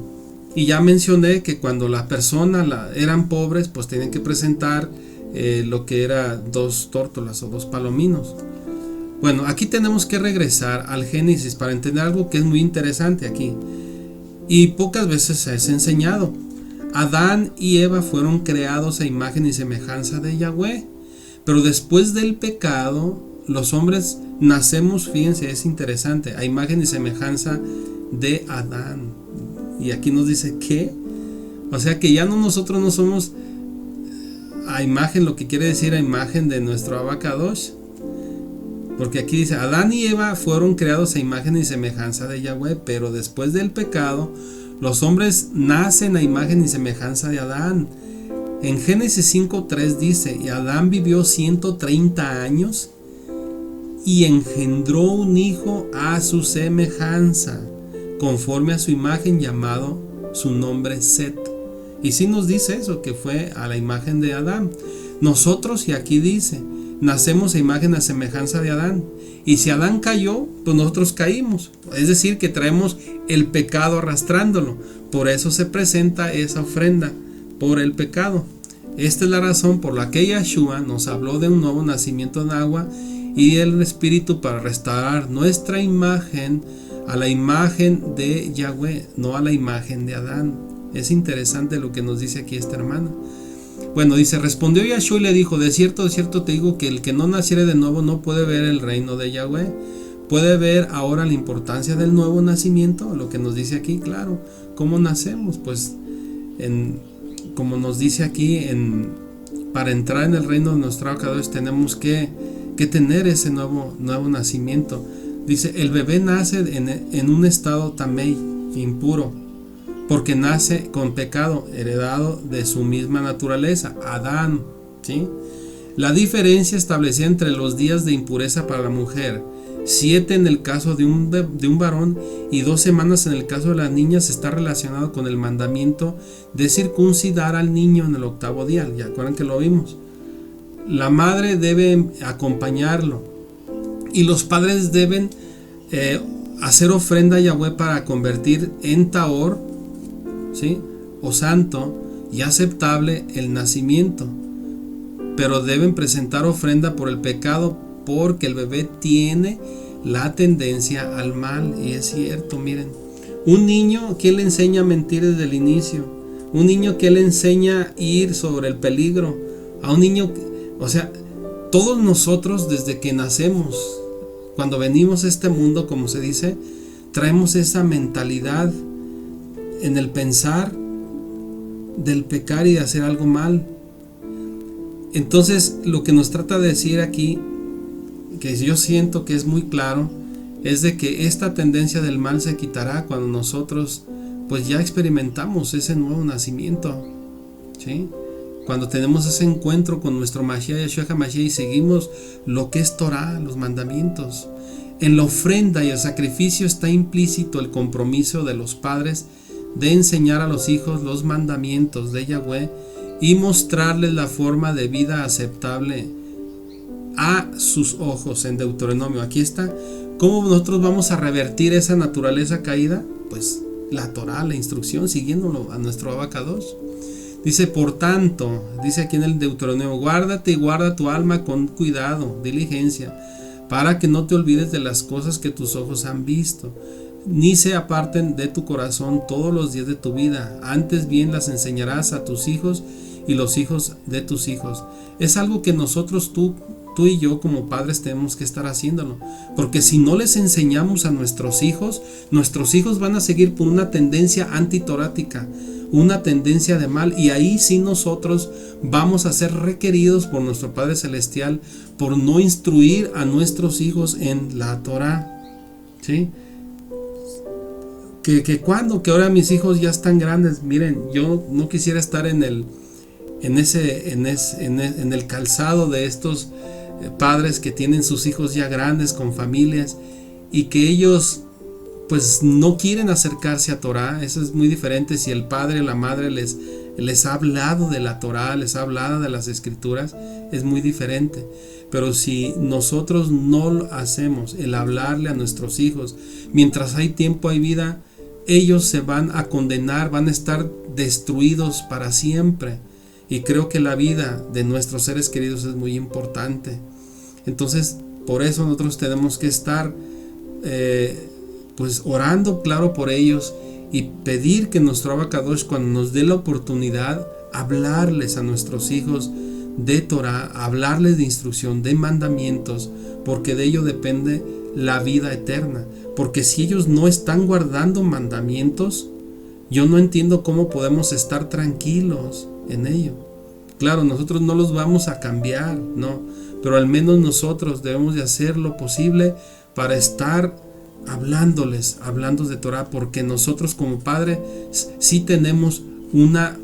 y ya mencioné que cuando la persona eran pobres, pues tenían que presentar lo que era 2 tórtolas o 2 palominos. Bueno, aquí tenemos que regresar al Génesis para entender algo que es muy interesante aquí. Y pocas veces se ha enseñado. Adán y Eva fueron creados a imagen y semejanza de Yahweh. Pero después del pecado, los hombres nacemos, fíjense, es interesante, a imagen y semejanza de Adán. Y aquí nos dice que, o sea que ya nosotros no somos a imagen, lo que quiere decir a imagen de nuestro Abacadosh. Porque aquí dice, Adán y Eva fueron creados a imagen y semejanza de Yahweh, pero después del pecado, los hombres nacen a imagen y semejanza de Adán. En Génesis 5:3 dice, y Adán vivió 130 años y engendró un hijo a su semejanza, conforme a su imagen, llamado su nombre Set. Y sí nos dice eso, que fue a la imagen de Adán. Nosotros, y aquí dice, nacemos a imagen, a semejanza de Adán. Y si Adán cayó, pues nosotros caímos. Es decir, que traemos el pecado arrastrándolo. Por eso se presenta esa ofrenda, por el pecado. Esta es la razón por la que Yahshua nos habló de un nuevo nacimiento en agua y el Espíritu para restaurar nuestra imagen a la imagen de Yahweh, no a la imagen de Adán. Es interesante lo que nos dice aquí esta hermana. Bueno, dice, respondió Yahshua y le dijo, de cierto te digo que el que no naciere de nuevo no puede ver el reino de Yahweh. ¿Puede ver ahora la importancia del nuevo nacimiento? Lo que nos dice aquí, claro. ¿Cómo nacemos? Pues, como nos dice aquí, para entrar en el reino de nuestro Abacadosh tenemos que tener ese nuevo nacimiento. Dice, el bebé nace en un estado tamei, impuro, porque nace con pecado heredado de su misma naturaleza, Adán, ¿sí? La diferencia establecida entre los días de impureza para la mujer, 7 en el caso de un varón y 2 semanas en el caso de las niñas, está relacionado con el mandamiento de circuncidar al niño en el 8º día. Ya acuerdan que lo vimos. La madre debe acompañarlo y los padres deben hacer ofrenda a Yahweh para convertir en Tahor, ¿sí? O santo y aceptable el nacimiento, pero deben presentar ofrenda por el pecado, porque el bebé tiene la tendencia al mal. Y es cierto, miren, un niño, ¿quién le enseña a mentir desde el inicio? Un niño, ¿quién le enseña a ir sobre el peligro? A un niño, o sea, todos nosotros desde que nacemos, cuando venimos a este mundo, como se dice, traemos esa mentalidad en el pensar del pecar y de hacer algo mal. Entonces, lo que nos trata de decir aquí, que yo siento que es muy claro, es de que esta tendencia del mal se quitará cuando nosotros pues ya experimentamos ese nuevo nacimiento, ¿sí? Cuando tenemos ese encuentro con nuestro Mashiach, Yahshua HaMashiach, y seguimos lo que es Torah, los mandamientos. En la ofrenda y el sacrificio está implícito el compromiso de los padres de enseñar a los hijos los mandamientos de Yahweh y mostrarles la forma de vida aceptable a sus ojos. En Deuteronomio, aquí está. ¿Cómo nosotros vamos a revertir esa naturaleza caída? Pues la Torah, la instrucción, siguiéndolo a nuestro Abacadosh. Dice, por tanto, dice aquí en el Deuteronomio, guárdate y guarda tu alma con cuidado, diligencia, para que no te olvides de las cosas que tus ojos han visto, ni se aparten de tu corazón todos los días de tu vida. Antes bien las enseñarás a tus hijos y los hijos de tus hijos. Es algo que nosotros, tú y yo como padres tenemos que estar haciéndolo, porque si no les enseñamos a nuestros hijos van a seguir por una tendencia antitorática, una tendencia de mal, y ahí sí nosotros vamos a ser requeridos por nuestro Padre Celestial por no instruir a nuestros hijos en la Torah, ¿sí? Que ahora mis hijos ya están grandes. Miren, yo no quisiera estar en el calzado de estos padres que tienen sus hijos ya grandes con familias y que ellos pues no quieren acercarse a Torah. Eso es muy diferente. Si el padre o la madre les ha hablado de la Torah, les ha hablado de las escrituras, es muy diferente. Pero si nosotros no lo hacemos, el hablarle a nuestros hijos, mientras hay tiempo, hay vida, ellos se van a condenar, van a estar destruidos para siempre. Y creo que la vida de nuestros seres queridos es muy importante. Entonces, por eso nosotros tenemos que estar pues orando, claro, por ellos, y pedir que nuestro Abacadosh, cuando nos dé la oportunidad, hablarles a nuestros hijos de Torah, hablarles de instrucción, de mandamientos, porque de ello depende la vida eterna. Porque si ellos no están guardando mandamientos, yo no entiendo cómo podemos estar tranquilos en ello. Claro, nosotros no los vamos a cambiar, no, pero al menos nosotros debemos de hacer lo posible para estar hablándoles de Torah, porque nosotros como padre sí tenemos una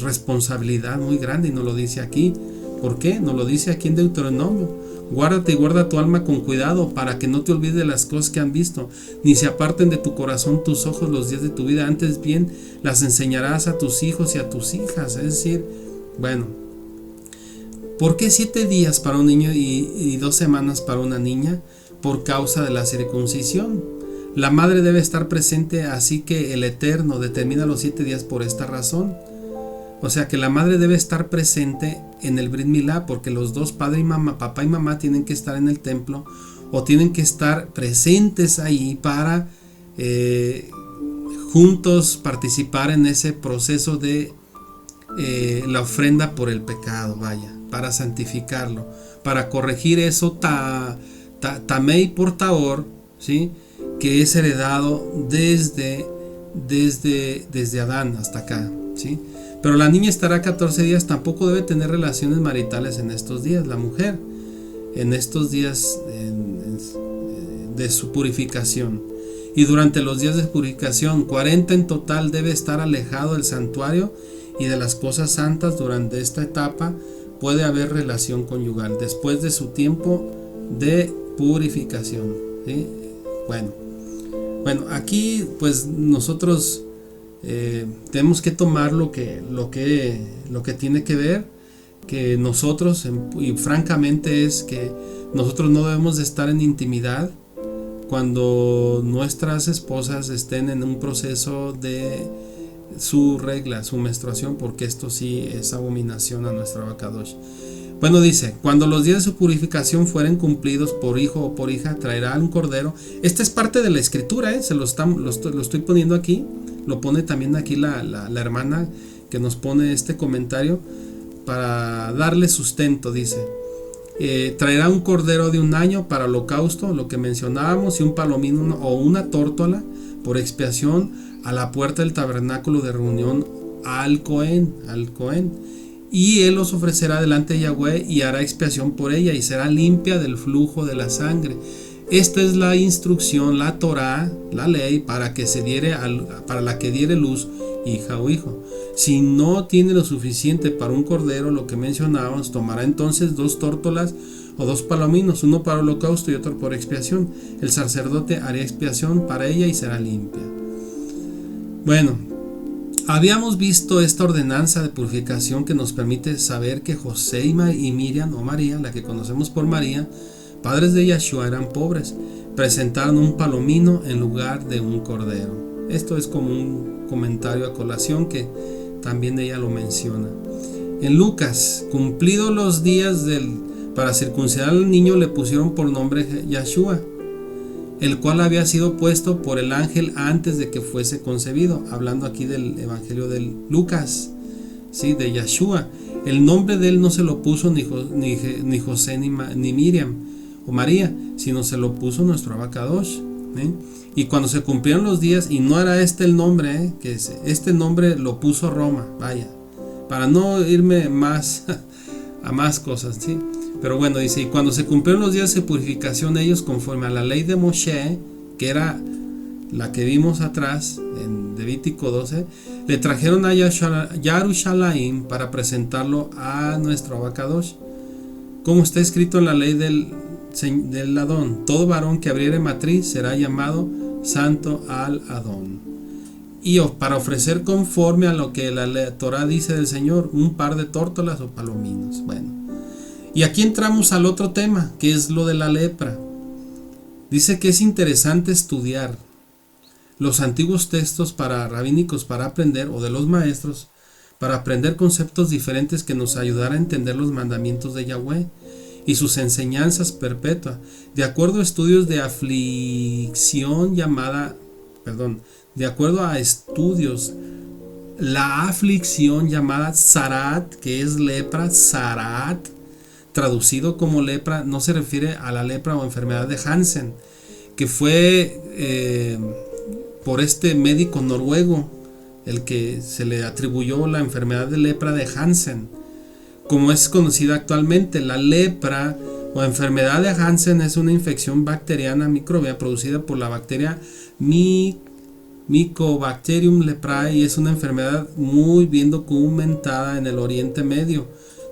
responsabilidad muy grande, y nos lo dice aquí. ¿Por qué? Nos lo dice aquí en Deuteronomio: guárdate y guarda tu alma con cuidado, para que no te olvides de las cosas que han visto, ni se aparten de tu corazón tus ojos los días de tu vida, antes bien las enseñarás a tus hijos y a tus hijas. Es decir, bueno, ¿por qué 7 días para un niño y 2 semanas para una niña? Por causa de la circuncisión. La madre debe estar presente, así que el Eterno determina los 7 días por esta razón. O sea que la madre debe estar presente en el Brit Milá, porque los dos, padre y mamá, papá y mamá, tienen que estar en el templo, o tienen que estar presentes ahí para juntos participar en ese proceso de la ofrenda por el pecado, vaya, para santificarlo, para corregir eso tamei por taor, ¿sí? Que es heredado desde Adán hasta acá, ¿sí? Pero la niña estará 14 días, tampoco debe tener relaciones maritales en estos días, la mujer, en estos días de su purificación. Y durante los días de purificación, 40 en total, debe estar alejado del santuario y de las cosas santas. Durante esta etapa puede haber relación conyugal, después de su tiempo de purificación, ¿sí? Bueno, aquí pues nosotros tenemos que tomar lo que tiene que ver, que nosotros, y francamente es que nosotros no debemos de estar en intimidad cuando nuestras esposas estén en un proceso de su regla, su menstruación, porque esto sí es abominación a nuestro Abacadosh. Bueno, dice: cuando los días de su purificación fueren cumplidos, por hijo o por hija traerá un cordero. Esta es parte de la escritura, lo estoy poniendo aquí. Lo pone también aquí la hermana que nos pone este comentario para darle sustento. Dice: traerá un cordero de 1 año para holocausto, lo que mencionábamos, y un palomino o una tórtola por expiación a la puerta del tabernáculo de reunión al Cohen. Y él los ofrecerá delante de Yahweh y hará expiación por ella, y será limpia del flujo de la sangre. Esta es la instrucción, la Torah, la ley, para la que diere luz hija o hijo. Si no tiene lo suficiente para un cordero, lo que mencionábamos, tomará entonces 2 tórtolas o 2 palominos, uno para holocausto y otro por expiación. El sacerdote hará expiación para ella y será limpia. Bueno, habíamos visto esta ordenanza de purificación que nos permite saber que José y Miriam, o María, la que conocemos por María, padres de Yahshua, eran pobres. Presentaron un palomino en lugar de un cordero. Esto es como un comentario a colación que también ella lo menciona. En Lucas: cumplidos los días para circuncidar al niño, le pusieron por nombre Yahshua, el cual había sido puesto por el ángel antes de que fuese concebido. Hablando aquí del evangelio de Lucas, ¿sí? De Yahshua. El nombre de él no se lo puso ni José ni Miriam o María, sino se lo puso nuestro Abacadosh. ¿eh? Y cuando se cumplieron los días, y no era este el nombre, que este nombre lo puso Roma, vaya, para no irme más a más cosas, ¿sí? Pero bueno, dice, y cuando se cumplieron los días de purificación, ellos conforme a la ley de Moshe, que era la que vimos atrás en Levítico 12, le trajeron a Yarushalayim para presentarlo a nuestro Abacadosh, como está escrito en la ley del Adón: todo varón que abriere matriz será llamado santo al Adón. Y para ofrecer conforme a lo que la Torah dice del Señor, un par de tórtolas o palominos. Bueno, y aquí entramos al otro tema, que es lo de la lepra. Dice que es interesante estudiar los antiguos textos rabínicos para aprender, o de los maestros, para aprender conceptos diferentes que nos ayudarán a entender los mandamientos de Yahweh y sus enseñanzas perpetuas, de acuerdo a estudios de de acuerdo a estudios, la aflicción llamada Zarat, que es lepra. Zarat, traducido como lepra, no se refiere a la lepra o enfermedad de Hansen, que fue por este médico noruego el que se le atribuyó la enfermedad de lepra de Hansen, como es conocida actualmente. La lepra o enfermedad de Hansen es una infección bacteriana microbiana producida por la bacteria Mycobacterium leprae, y es una enfermedad muy bien documentada en el Oriente Medio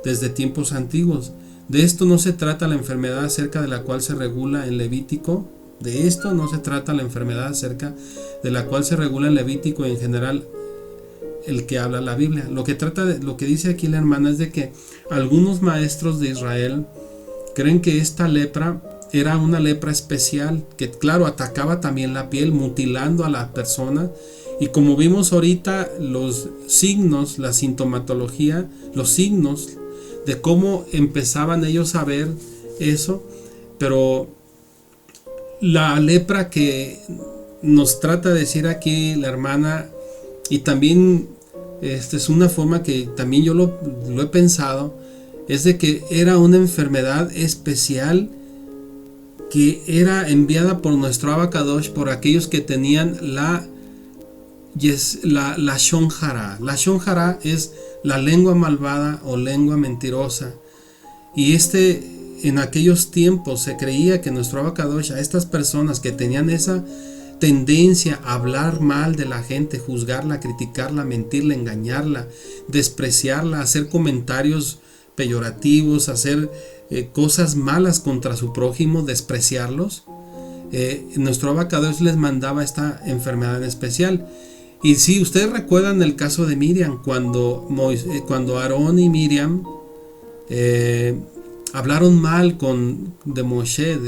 desde tiempos antiguos. De esto no se trata la enfermedad acerca de la cual se regula en Levítico. De esto no se trata la enfermedad acerca de la cual se regula en Levítico y en general el que habla la Biblia. Lo que dice aquí la hermana es de que algunos maestros de Israel creen que esta lepra era una lepra especial, que claro, atacaba también la piel, mutilando a la persona. Y como vimos ahorita, los signos, la sintomatología, los signos de cómo empezaban ellos a ver eso. Pero la lepra que nos trata de decir aquí la hermana, y también esta es una forma que también yo lo he pensado, es de que era una enfermedad especial que era enviada por nuestro Abacadosh por aquellos que tenían la Lashon Hara. La Lashon Hara es la lengua malvada o lengua mentirosa. Y en aquellos tiempos se creía que nuestro Abacadosh, a estas personas que tenían esa tendencia a hablar mal de la gente, juzgarla, criticarla, mentirla, engañarla, despreciarla, hacer comentarios peyorativos, hacer cosas malas contra su prójimo, despreciarlos, nuestro Abacadosh les mandaba esta enfermedad en especial. Y si ustedes recuerdan el caso de Miriam, cuando Aarón y Miriam hablaron mal de Moshe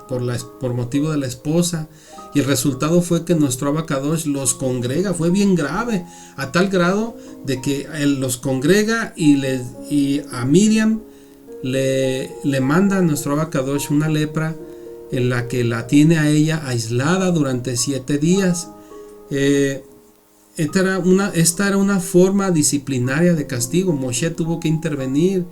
por motivo de la esposa, y el resultado fue que nuestro Abacadosh los congrega. Fue bien grave, a tal grado de que él los congrega y a Miriam le manda a nuestro Abacadosh una lepra en la que la tiene a ella aislada durante 7 días. Esta era una forma disciplinaria de castigo. Moshe tuvo que intervenir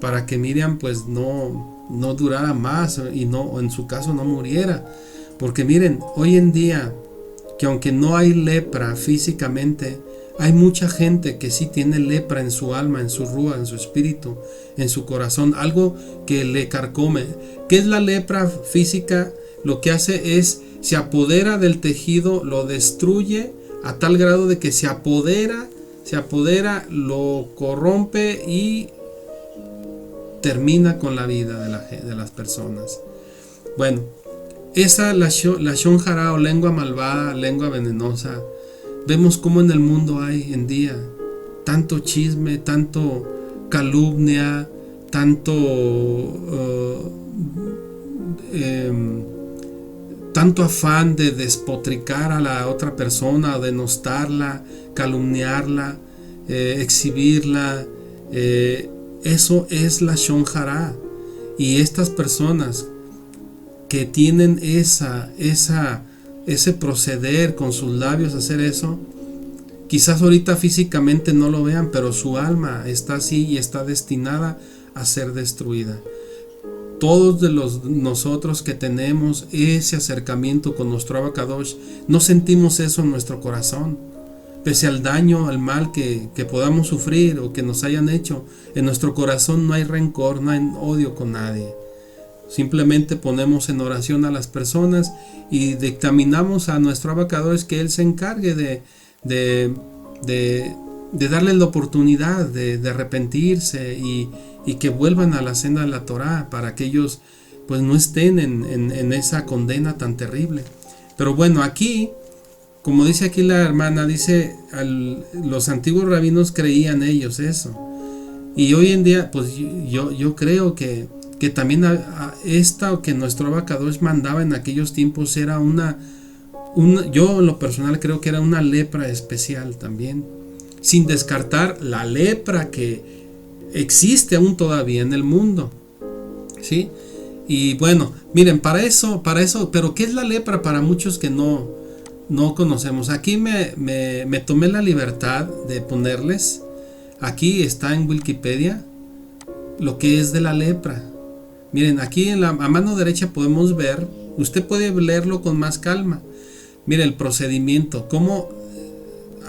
para que Miriam pues no durara más y en su caso no muriera. Porque miren, hoy en día, que aunque no hay lepra físicamente, hay mucha gente que sí tiene lepra en su alma, en su rúa, en su espíritu, en su corazón, algo que le carcome. ¿Qué es la lepra física? Lo que hace es, se apodera del tejido, lo destruye a tal grado de que se apodera, lo corrompe y termina con la vida de las personas. Bueno, esa Lashon Hara o lengua malvada, lengua venenosa, vemos cómo en el mundo hay en día tanto chisme, tanto calumnia, tanto afán de despotricar a la otra persona, denostarla, calumniarla, exhibirla. Eso es la Lashon Hara. Y estas personas que tienen ese proceder con sus labios, hacer eso, quizás ahorita físicamente no lo vean, pero su alma está así y está destinada a ser destruida. todos nosotros que tenemos ese acercamiento con nuestro Abacadosh, no sentimos eso en nuestro corazón. Pese al daño, al mal que podamos sufrir o que nos hayan hecho, en nuestro corazón no hay rencor, no hay odio con nadie. Simplemente ponemos en oración a las personas y dictaminamos a nuestro Abacadosh que Él se encargue de darles la oportunidad de arrepentirse y que vuelvan a la senda de la Torá para que ellos pues no estén en esa condena tan terrible. Pero bueno, aquí, como dice aquí la hermana, dice, los antiguos rabinos creían ellos eso. Y hoy en día, pues yo creo que también esta que nuestro Abacadosh mandaba en aquellos tiempos era yo en lo personal creo que era una lepra especial también, sin descartar la lepra que existe aún todavía en el mundo, ¿sí? Y bueno, miren, para eso, pero ¿qué es la lepra para muchos que no conocemos? Aquí me tomé la libertad de ponerles, aquí está en Wikipedia, lo que es de la lepra. Miren, aquí a mano derecha podemos ver, usted puede leerlo con más calma. Miren el procedimiento, cómo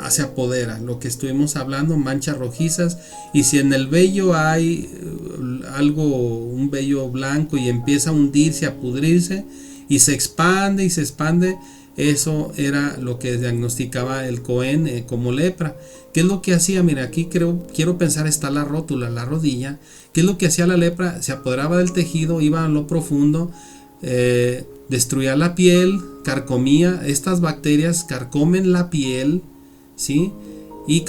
se apodera, lo que estuvimos hablando, manchas rojizas, y si en el vello hay un vello blanco y empieza a hundirse, a pudrirse, y se expande, eso era lo que diagnosticaba el Cohen como lepra. ¿Qué es lo que hacía? Mira, aquí quiero pensar está la rótula, la rodilla. ¿Qué es lo que hacía la lepra? Se apoderaba del tejido, iba a lo profundo, destruía la piel, carcomía. Estas bacterias carcomen la piel, ¿sí? Y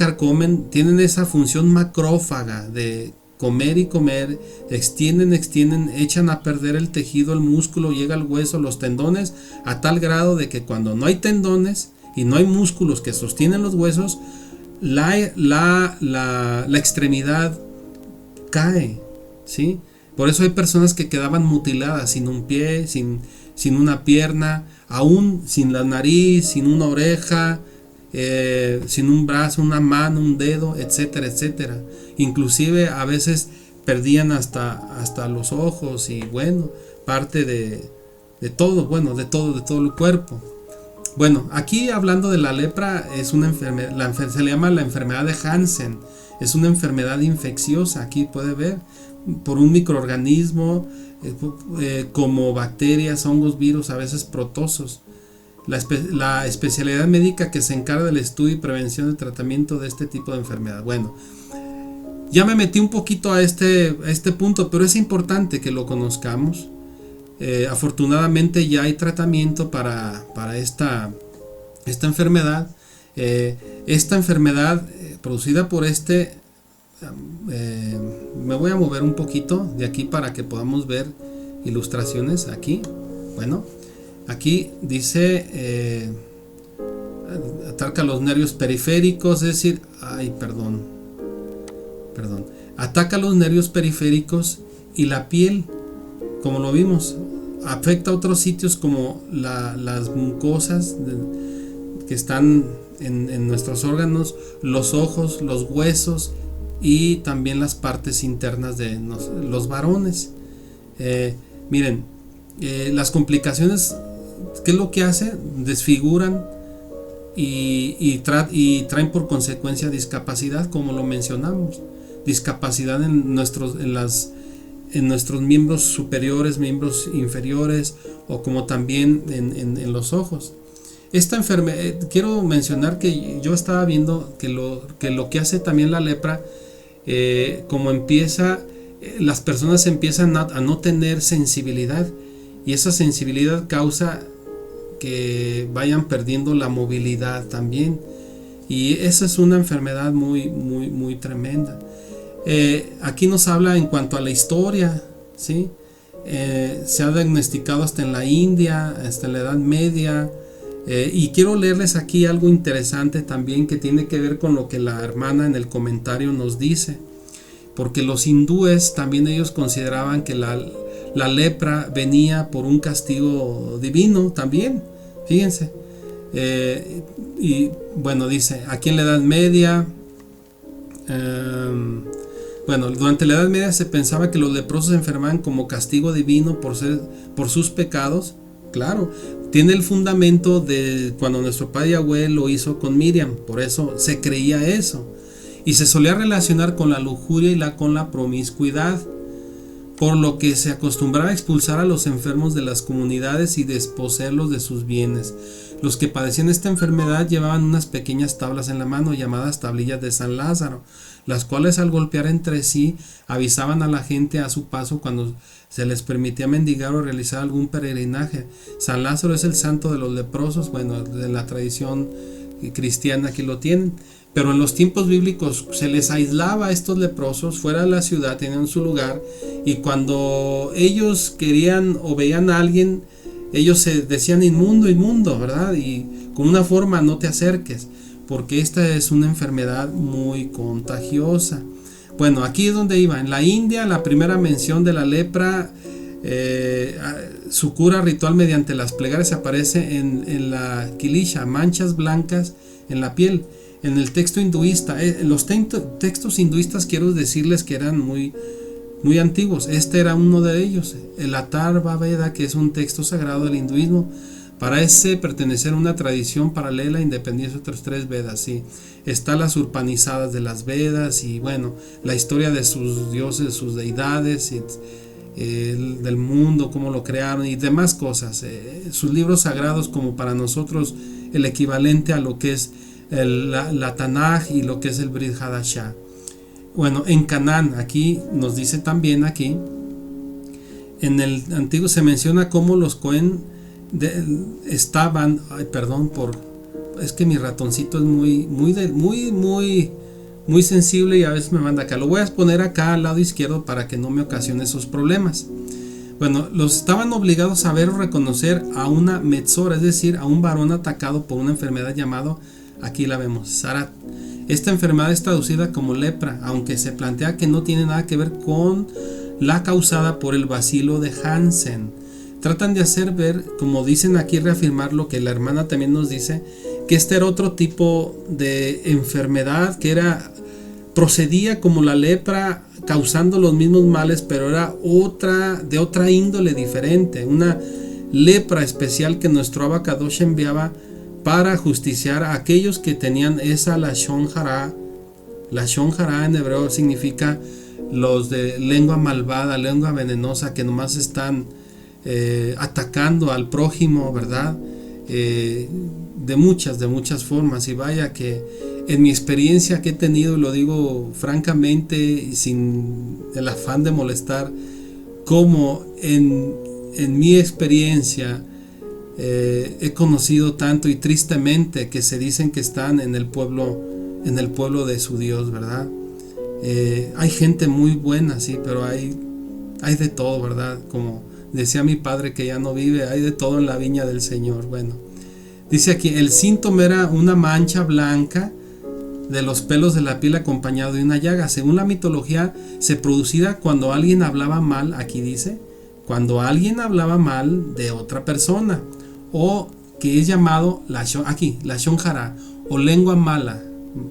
tienen esa función macrófaga de comer y comer, extienden, echan a perder el tejido, el músculo, llega al hueso, los tendones, a tal grado de que cuando no hay tendones y no hay músculos que sostienen los huesos, la extremidad cae, ¿sí? Por eso hay personas que quedaban mutiladas, sin un pie, sin una pierna, aún sin la nariz, sin una oreja, sin un brazo, una mano, un dedo, etcétera, etcétera. Inclusive a veces perdían hasta los ojos y bueno, parte de todo, bueno, de todo el cuerpo. Bueno, aquí hablando de la lepra, es una enfermedad, se le llama la enfermedad de Hansen. Es una enfermedad infecciosa, aquí puede ver, por un microorganismo como bacterias, hongos, virus, a veces protozoos. La especialidad médica que se encarga del estudio y prevención y tratamiento de este tipo de enfermedad. Bueno, ya me metí un poquito a este punto, pero es importante que lo conozcamos. Afortunadamente ya hay tratamiento para esta enfermedad. Esta enfermedad producida por me voy a mover un poquito de aquí para que podamos ver ilustraciones aquí. Bueno, aquí dice ataca los nervios periféricos, es decir, ataca los nervios periféricos y la piel, como lo vimos, afecta a otros sitios como las mucosas que están en nuestros órganos, los ojos, los huesos y también las partes internas de los varones. Miren, las complicaciones, ¿qué es lo que hace? Desfiguran y traen por consecuencia discapacidad, como lo mencionamos, discapacidad en nuestros miembros superiores, miembros inferiores, o como también en los ojos. Esta enfermedad, quiero mencionar que yo estaba viendo que lo que hace también la lepra, como las personas empiezan a no tener sensibilidad, y esa sensibilidad causa que vayan perdiendo la movilidad también, y esa es una enfermedad muy, muy, muy tremenda. Aquí nos habla en cuanto a la historia, ¿sí? Se ha diagnosticado hasta en la India, hasta en la Edad Media, y quiero leerles aquí algo interesante también que tiene que ver con lo que la hermana en el comentario nos dice, porque los hindúes también ellos consideraban que la lepra venía por un castigo divino también, fíjense. Y bueno, dice aquí en la Edad Media, Bueno, durante la Edad Media se pensaba que los leprosos se enfermaban como castigo divino por sus pecados. Claro, tiene el fundamento de cuando nuestro padre Yahweh lo hizo con Miriam, por eso se creía eso. Y se solía relacionar con la lujuria y con la promiscuidad, por lo que se acostumbraba a expulsar a los enfermos de las comunidades y desposeerlos de sus bienes. Los que padecían esta enfermedad llevaban unas pequeñas tablas en la mano llamadas tablillas de San Lázaro, las cuales al golpear entre sí avisaban a la gente a su paso cuando se les permitía mendigar o realizar algún peregrinaje. San Lázaro es el santo de los leprosos, bueno, de la tradición cristiana aquí lo tienen, pero en los tiempos bíblicos se les aislaba a estos leprosos fuera de la ciudad, tenían su lugar, y cuando ellos querían o veían a alguien, ellos se decían inmundo, inmundo, ¿verdad? Y con una forma, no te acerques, porque esta es una enfermedad muy contagiosa. Bueno, aquí es donde iba. En la India, la primera mención de la lepra, su cura ritual mediante las plegarias aparece en la quilisha, manchas blancas en la piel. En el texto hinduista, los textos hinduistas quiero decirles que eran muy antiguos. Este era uno de ellos, el Atharva Veda, que es un texto sagrado del hinduismo. Parece pertenecer a una tradición paralela independiente de otros 3 Vedas. Sí. Está las urbanizadas de las Vedas y bueno, la historia de sus dioses, sus deidades, del mundo, cómo lo crearon y demás cosas. Sus libros sagrados como para nosotros el equivalente a lo que es la Tanaj y lo que es el Brit Hadashah. Bueno, en Canaán, aquí nos dice también aquí, en el antiguo se menciona cómo los Cohen estaban, es que mi ratoncito es muy sensible y a veces me manda acá. Lo voy a poner acá al lado izquierdo para que no me ocasione esos problemas. Bueno, los estaban obligados a ver o reconocer a una metzora, es decir, a un varón atacado por una enfermedad llamada, aquí la vemos, Sarat. Esta enfermedad es traducida como lepra, aunque se plantea que no tiene nada que ver con la causada por el bacilo de Hansen. Tratan de hacer ver, como dicen aquí, reafirmar lo que la hermana también nos dice, que este era otro tipo de enfermedad que procedía como la lepra, causando los mismos males, pero era de otra índole diferente, una lepra especial que nuestro Abacadosh enviaba para justiciar a aquellos que tenían esa Lashon Hara. Lashon Hara en hebreo significa los de lengua malvada, lengua venenosa, que nomás están atacando al prójimo, ¿verdad? De muchas formas. Y vaya que en mi experiencia que he tenido, y lo digo francamente y sin el afán de molestar, como en mi experiencia he conocido tanto y tristemente que se dicen que están en el pueblo de su Dios, ¿verdad? Hay gente muy buena, sí, pero hay de todo, ¿verdad? Como decía mi padre que ya no vive, hay de todo en la viña del Señor. Bueno, dice aquí, el síntoma era una mancha blanca de los pelos de la piel acompañado de una llaga. Según la mitología, se producía cuando alguien hablaba mal, aquí dice, cuando alguien hablaba mal de otra persona, o que es llamado Lashon Hara, o lengua mala,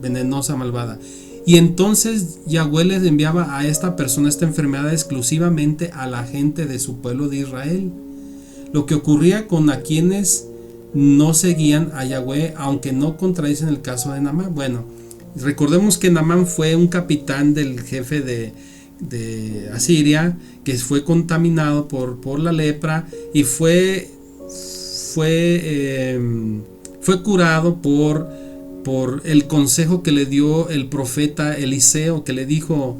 venenosa, malvada. Y entonces Yahweh les enviaba a esta persona esta enfermedad exclusivamente a la gente de su pueblo de Israel. Lo que ocurría con a quienes no seguían a Yahweh, aunque no contradicen el caso de Naamán. Bueno, recordemos que Naamán fue un capitán del jefe de Asiria, que fue contaminado por la lepra y fue curado por el consejo que le dio el profeta Eliseo, que le dijo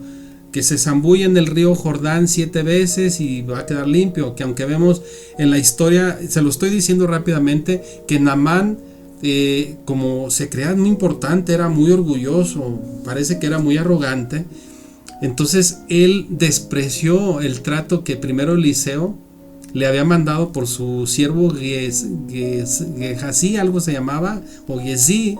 que se zambulle en el río Jordán 7 veces y va a quedar limpio. Que aunque vemos en la historia, se lo estoy diciendo rápidamente, que Naamán, como se creía muy importante, era muy orgulloso, parece que era muy arrogante. Entonces él despreció el trato que primero Eliseo le había mandado por su siervo Gehazi, algo se llamaba, o Gezí,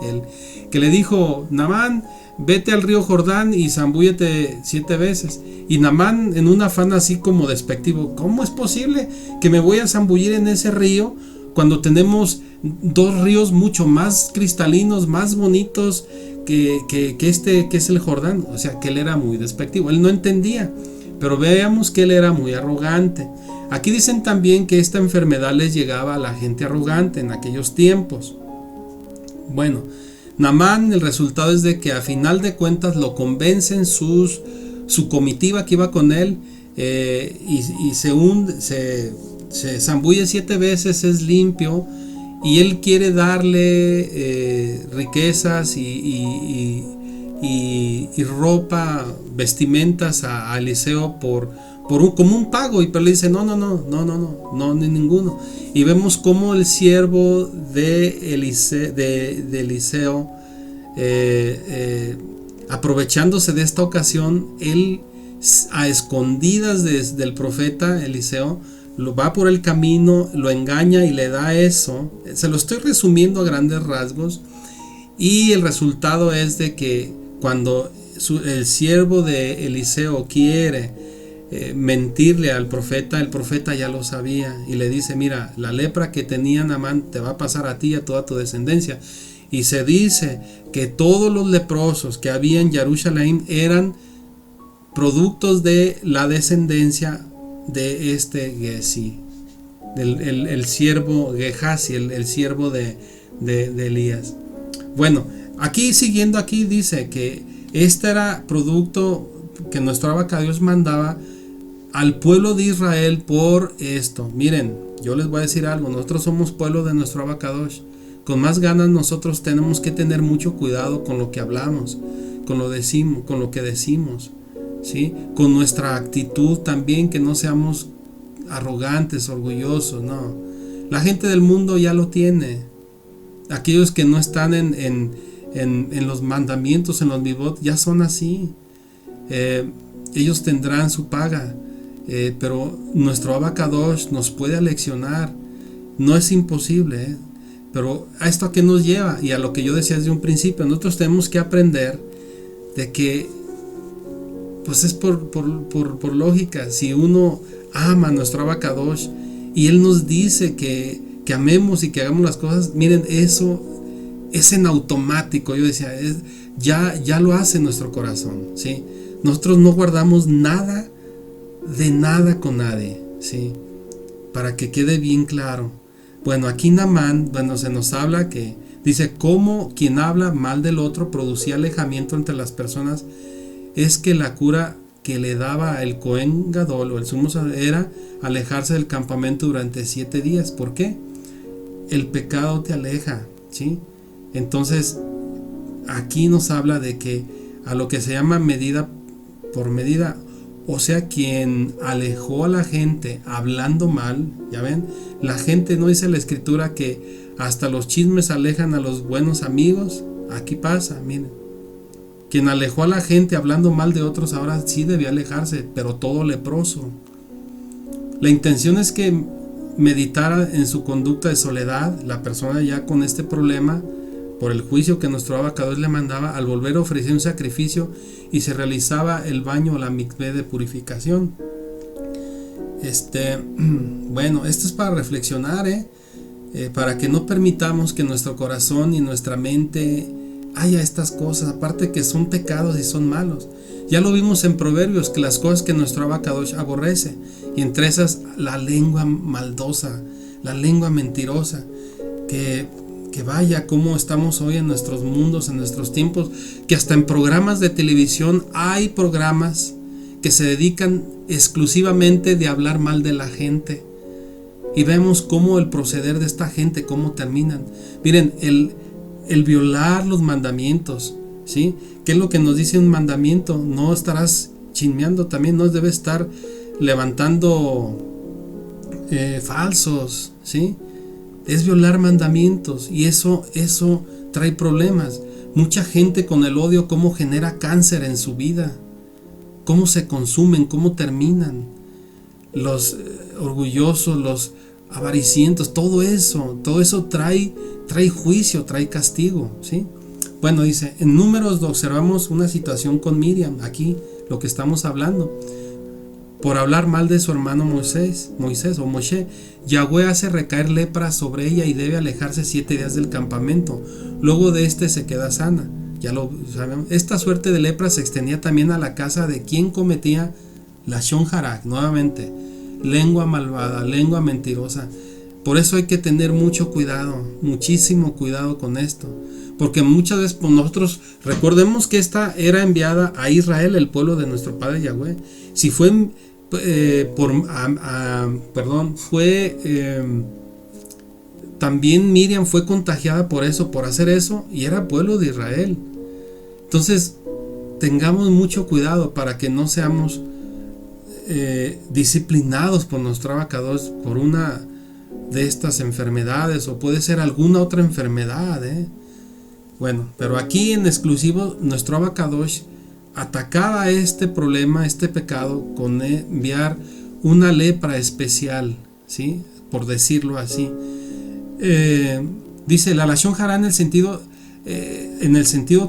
que le dijo: Naamán, vete al río Jordán y zambúllete 7 veces. Y Naamán, en un afán así como despectivo: ¿cómo es posible que me voy a zambullir en ese río cuando tenemos 2 ríos mucho más cristalinos, más bonitos, que es el Jordán, o sea, que él era muy despectivo, él no entendía, pero veamos que él era muy arrogante. Aquí dicen también que esta enfermedad les llegaba a la gente arrogante en aquellos tiempos. Bueno, Naamán, el resultado es de que a final de cuentas lo convencen su comitiva que iba con él, y se zambulle 7 veces, es limpio, y él quiere darle riquezas y ropa, vestimentas a Eliseo como un pago, pero le dice no, ni ninguno. Y vemos como el siervo de Eliseo, aprovechándose de esta ocasión, él a escondidas del profeta Eliseo lo va por el camino, lo engaña y le da eso. Se lo estoy resumiendo a grandes rasgos, y el resultado es de que cuando el siervo de Eliseo quiere mentirle al profeta, el profeta ya lo sabía y le dice: mira, la lepra que tenía Naamán te va a pasar a ti y a toda tu descendencia. Y se dice que todos los leprosos que había en Jerusalén eran productos de la descendencia de este Gesi, el siervo Gehazi, el siervo de Elías. Bueno, aquí siguiendo, aquí dice que este era producto que nuestro Abacados mandaba al pueblo de Israel por esto. Miren, yo les voy a decir algo: nosotros somos pueblo de nuestro Abacados. Con más ganas nosotros tenemos que tener mucho cuidado con lo que hablamos, con lo que decimos, ¿sí? Con nuestra actitud también, que no seamos arrogantes, orgullosos, no. La gente del mundo ya lo tiene. Aquellos que no están en los mandamientos, en los mivot, ya son así. Ellos tendrán su paga, pero nuestro Abacados nos puede aleccionar. No es imposible, pero a esto a qué nos lleva, y a lo que yo decía desde un principio, nosotros tenemos que aprender de que pues es por lógica. Si uno ama a nuestro Abacados y él nos dice que amemos y que hagamos las cosas, miren, eso es en automático. Yo decía, ya lo hace nuestro corazón, ¿sí? Nosotros no guardamos nada de nada con nadie, ¿sí? Para que quede bien claro. Bueno, aquí Naamán, se nos habla que dice: como quien habla mal del otro producía alejamiento entre las personas, es que la cura que le daba el Cohen Gadol o el sumo era alejarse del campamento durante 7 días. ¿Por qué? El pecado te aleja, ¿sí? Entonces aquí nos habla de que a lo que se llama medida por medida, o sea, quien alejó a la gente hablando mal, ya ven, la gente, no dice la escritura que hasta los chismes alejan a los buenos amigos. Aquí pasa, miren, quien alejó a la gente hablando mal de otros, ahora sí debía alejarse, pero todo leproso. La intención es que meditara en su conducta de soledad, la persona ya con este problema, por el juicio que nuestro Abacados le mandaba. Al volver a ofrecer un sacrificio y se realizaba el baño o la mikvé de purificación. Bueno, esto es para reflexionar, para que no permitamos que nuestro corazón y nuestra mente haya estas cosas, aparte que son pecados y son malos. Ya lo vimos en Proverbios, que las cosas que nuestro Abacados aborrece, y entre esas la lengua maldosa, la lengua mentirosa, que vaya cómo estamos hoy en nuestros mundos, en nuestros tiempos, que hasta en programas de televisión hay programas que se dedican exclusivamente de hablar mal de la gente, y vemos cómo el proceder de esta gente, cómo terminan. Miren, el violar los mandamientos, ¿sí? ¿Qué es lo que nos dice un mandamiento? No estarás chismeando, también no debes estar levantando falsos, ¿sí? Es violar mandamientos, y eso trae problemas. Mucha gente con el odio, cómo genera cáncer en su vida, cómo se consumen, cómo terminan. Los orgullosos, los avaricientos, todo eso trae juicio, trae castigo, ¿sí? Bueno, dice, en Números observamos una situación con Miriam, aquí lo que estamos hablando. Por hablar mal de su hermano Moisés o Moshe, Yahweh hace recaer lepra sobre ella y debe alejarse 7 días del campamento. Luego de se queda sana. ya lo sabemos. Esta suerte de lepra se extendía también a la casa de quien cometía lashon hara, nuevamente, lengua malvada, lengua mentirosa. Por eso hay que tener mucho cuidado, muchísimo cuidado con esto, porque muchas veces pues, nosotros recordemos que esta era enviada a Israel, el pueblo de nuestro Padre Yahweh. Si fue también Miriam fue contagiada por eso, por hacer eso, y era pueblo de Israel. Entonces tengamos mucho cuidado para que no seamos disciplinados por nuestro abacados por una de estas enfermedades, o puede ser alguna otra enfermedad. Bueno, pero aquí en exclusivo nuestro abacados atacaba este problema, este pecado, con enviar una lepra especial, ¿sí? Por decirlo así. Dice la lashon hara en el sentido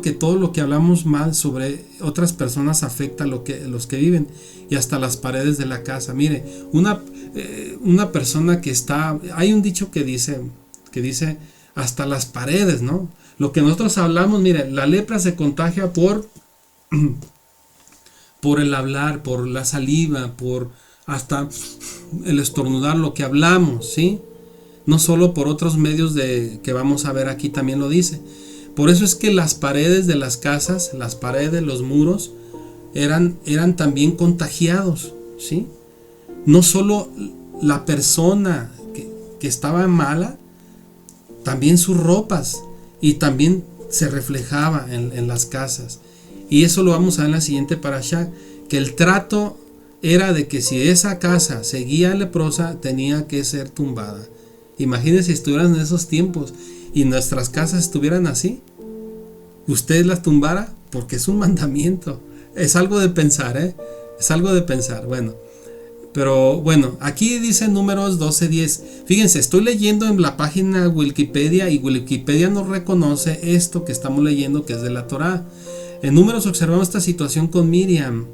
que todo lo que hablamos mal sobre otras personas afecta a los que viven y hasta las paredes de la casa. Mire, una persona que está, hay un dicho que dice hasta las paredes, ¿no? Lo que nosotros hablamos, mire, la lepra se contagia por el hablar, por la saliva, por hasta el estornudar, lo que hablamos, ¿sí? No solo por otros medios que vamos a ver aquí, también lo dice. Por eso es que las paredes de las casas, las paredes, los muros, eran también contagiados, ¿sí? No solo la persona que estaba mala, también sus ropas, y también se reflejaba en las casas. Y eso lo vamos a ver en la siguiente parashá, que el trato era de que si esa casa seguía leprosa, tenía que ser tumbada. Imagínense si estuvieran en esos tiempos y nuestras casas estuvieran así, usted las tumbara, porque es un mandamiento. Es algo de pensar, es algo de pensar. Bueno, pero bueno, aquí dice Números 12:10. Fíjense, estoy leyendo en la página Wikipedia y Wikipedia nos reconoce esto que estamos leyendo, que es de la Torá. En Números observamos esta situación con Miriam.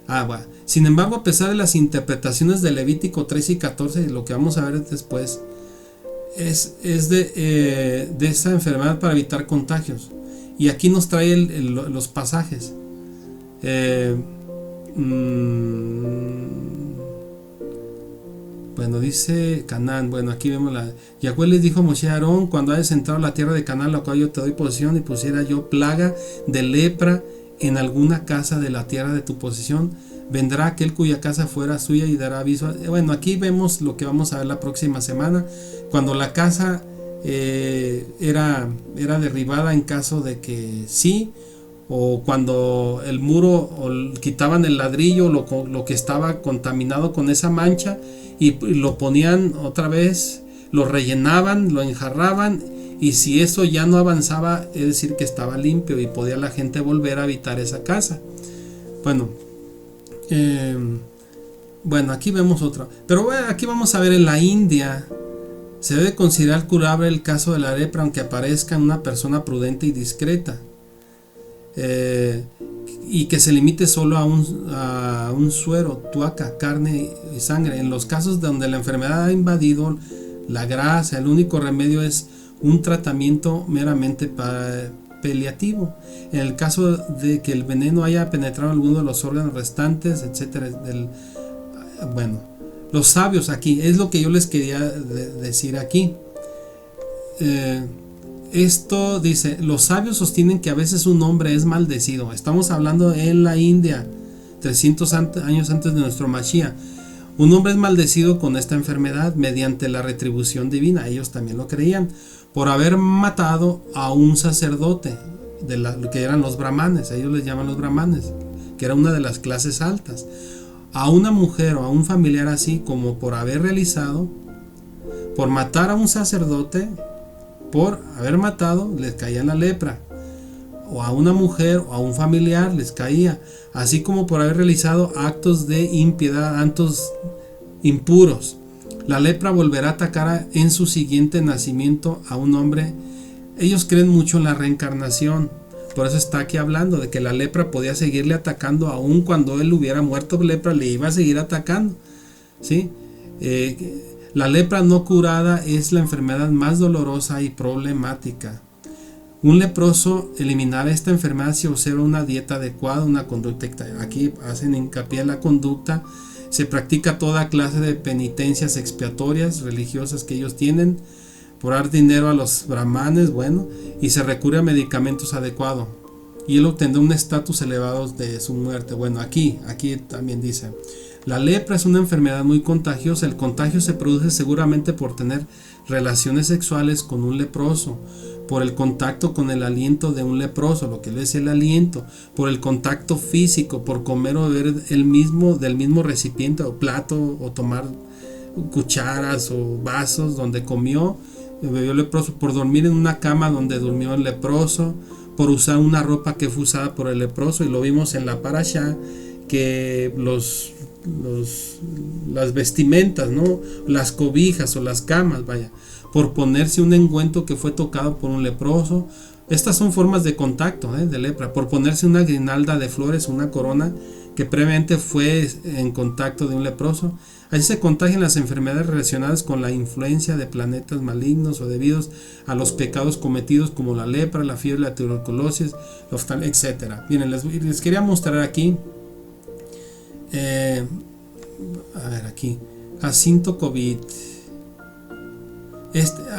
Bueno. Sin embargo, a pesar de las interpretaciones de Levítico 13 y 14, lo que vamos a ver después, es de esa enfermedad para evitar contagios. Y aquí nos trae los pasajes. Bueno, dice Canaán. Bueno, aquí vemos Yahweh les dijo a Moshe a Aarón: cuando hayas entrado a la tierra de Canaán, la cual yo te doy posesión, y pusiera yo plaga de lepra en alguna casa de la tierra de tu posesión, vendrá aquel cuya casa fuera suya y dará aviso. Bueno, aquí vemos lo que vamos a ver la próxima semana, cuando la casa era derribada en caso de que sí, o cuando el muro, o quitaban el ladrillo, lo que estaba contaminado con esa mancha, y lo ponían otra vez, lo rellenaban, lo enjarraban, y si eso ya no avanzaba, es decir que estaba limpio y podía la gente volver a habitar esa casa. Bueno, aquí vemos otra, pero bueno, aquí vamos a ver en la India. Se debe considerar curable el caso de la lepra aunque aparezca en una persona prudente y discreta, y que se limite solo a un suero, tuaca, carne y sangre. En los casos donde la enfermedad ha invadido la grasa, el único remedio es un tratamiento meramente paliativo. En el caso de que el veneno haya penetrado alguno de los órganos restantes, etcétera. Bueno, los sabios aquí, es lo que yo les quería decir aquí. Esto dice: los sabios sostienen que a veces un hombre es maldecido. Estamos hablando en la India, 300 años antes de nuestro Mashiach. Un hombre es maldecido con esta enfermedad mediante la retribución divina. Ellos también lo creían, por haber matado a un sacerdote, que eran los brahmanes. Ellos les llaman los brahmanes, que era una de las clases altas. A una mujer o a un familiar así, como por haber por matar a un sacerdote, por haber matado, les caía la lepra. O a una mujer o a un familiar les caía, así como por haber realizado actos de impiedad, actos impuros. La lepra volverá a atacar en su siguiente nacimiento a un hombre. Ellos creen mucho en la reencarnación, por eso está aquí hablando de que la lepra podía seguirle atacando, aun cuando él hubiera muerto de lepra, le iba a seguir atacando, ¿sí? La lepra no curada es la enfermedad más dolorosa y problemática. Un leproso eliminaba esta enfermedad si observa una dieta adecuada, una conducta. Aquí hacen hincapié en la conducta. Se practica toda clase de penitencias expiatorias religiosas que ellos tienen por dar dinero a los brahmanes, bueno, y se recurre a medicamentos adecuados. Y él obtendrá un estatus elevado de su muerte. Bueno, aquí también dice, la lepra es una enfermedad muy contagiosa. El contagio se produce seguramente por tener relaciones sexuales con un leproso, por el contacto con el aliento de un leproso, lo que es el aliento, por el contacto físico, por comer o beber del mismo recipiente o plato, o tomar cucharas o vasos donde comió, bebió el leproso, por dormir en una cama donde durmió el leproso, por usar una ropa que fue usada por el leproso, y lo vimos en la parashá, que las vestimentas, ¿no? Las cobijas o las camas, vaya, por ponerse un ungüento que fue tocado por un leproso. Estas son formas de contacto de lepra, por ponerse una guirnalda de flores, una corona que previamente fue en contacto de un leproso. Así se contagian las enfermedades relacionadas con la influencia de planetas malignos o debidos a los pecados cometidos, como la lepra, la fiebre, la tuberculosis, etc. Miren, les quería mostrar aquí, a ver, aquí, Jacinto COVID.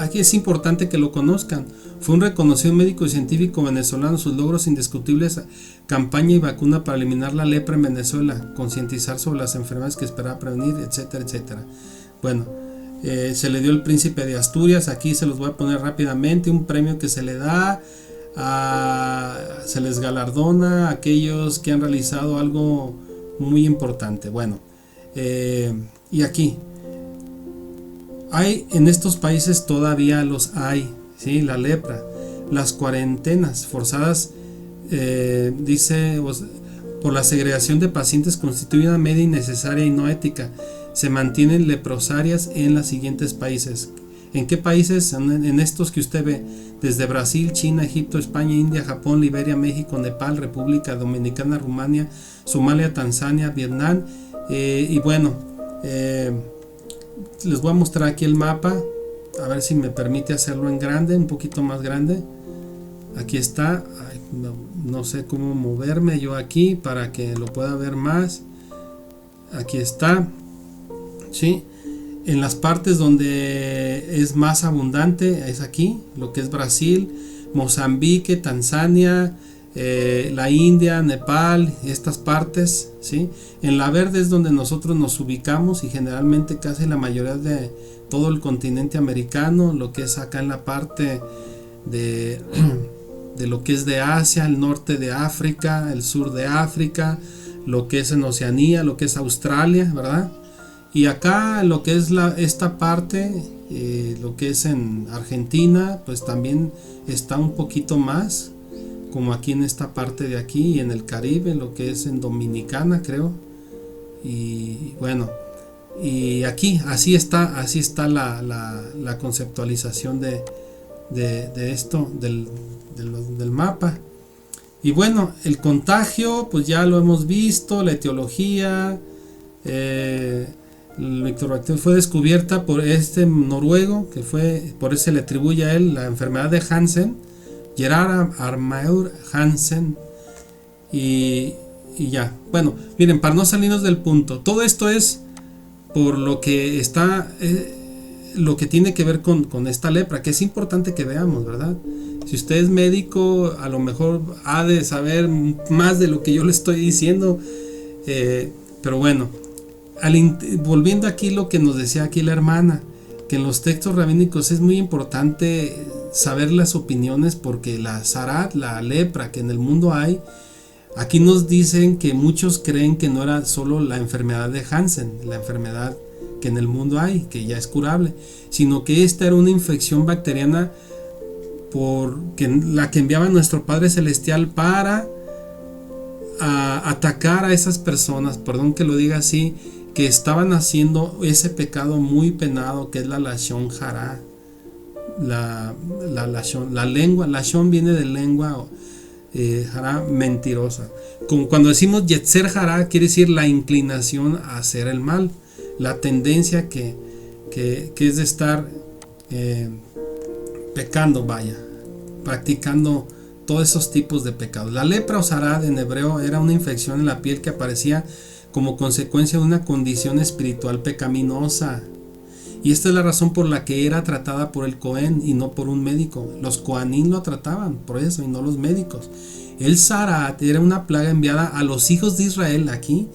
Aquí es importante que lo conozcan. Fue un reconocido médico y científico venezolano. Sus logros indiscutibles: campaña y vacuna para eliminar la lepra en Venezuela, concientizar sobre las enfermedades que esperaba prevenir, etcétera, etcétera. Bueno, se le dio el Príncipe de Asturias. Aquí se los voy a poner rápidamente. Un premio que se le da, se les galardona a aquellos que han realizado algo muy importante. Bueno, y aquí hay, en estos países todavía los hay, ¿sí? La lepra, las cuarentenas forzadas, dice, por la segregación de pacientes, constituye una medida innecesaria y no ética. Se mantienen leprosarias en los siguientes países. ¿En qué países? En estos que usted ve, desde Brasil, China, Egipto, España, India, Japón, Liberia, México, Nepal, República Dominicana, Rumania, Somalia, Tanzania, Vietnam, y bueno, les voy a mostrar aquí el mapa, a ver si me permite hacerlo en grande, un poquito más grande. Aquí está. Ay, no sé cómo moverme yo aquí para que lo pueda ver más. Aquí está, ¿sí? En las partes donde es más abundante es aquí, lo que es Brasil, Mozambique, Tanzania, la India, Nepal, estas partes, ¿sí? En la verde es donde nosotros nos ubicamos, y generalmente casi la mayoría de todo el continente americano, lo que es acá en la parte de lo que es de Asia, el norte de África, el sur de África, lo que es en Oceanía, lo que es Australia, ¿verdad? Y acá lo que es esta parte, lo que es en Argentina, pues también está un poquito más, como aquí en esta parte de aquí, y en el Caribe, lo que es en Dominicana, creo. Y bueno, y aquí así está la conceptualización de esto, del mapa. Y bueno, el contagio, pues ya lo hemos visto, la etiología. El Microbacterium fue descubierta por este noruego, que fue, por eso se le atribuye a él la enfermedad de Hansen, Gerard Armaur Hansen. Y ya, bueno, miren, para no salirnos del punto, todo esto es por lo que está, lo que tiene que ver con esta lepra, que es importante que veamos, ¿verdad? Si usted es médico, a lo mejor ha de saber más de lo que yo le estoy diciendo, pero bueno, volviendo aquí lo que nos decía aquí la hermana, que en los textos rabínicos es muy importante saber las opiniones, porque la zarat, la lepra que en el mundo hay, aquí nos dicen que muchos creen que no era solo la enfermedad de Hansen, la enfermedad que en el mundo hay, que ya es curable, sino que esta era una infección bacteriana la que enviaba nuestro Padre Celestial para atacar a esas personas, perdón que lo diga así, que estaban haciendo ese pecado muy penado, que es la lashon hara. La lengua, lashon viene de lengua, hara, mentirosa. Como cuando decimos yetzer hara, quiere decir la inclinación a hacer el mal, la tendencia que es de estar pecando, vaya, practicando todos esos tipos de pecados. La lepra o zarad en hebreo era una infección en la piel que aparecía como consecuencia de una condición espiritual pecaminosa. Y esta es la razón por la que era tratada por el Cohen y no por un médico. Los Coanín lo trataban por eso y no los médicos. El zarat era una plaga enviada a los hijos de Israel aquí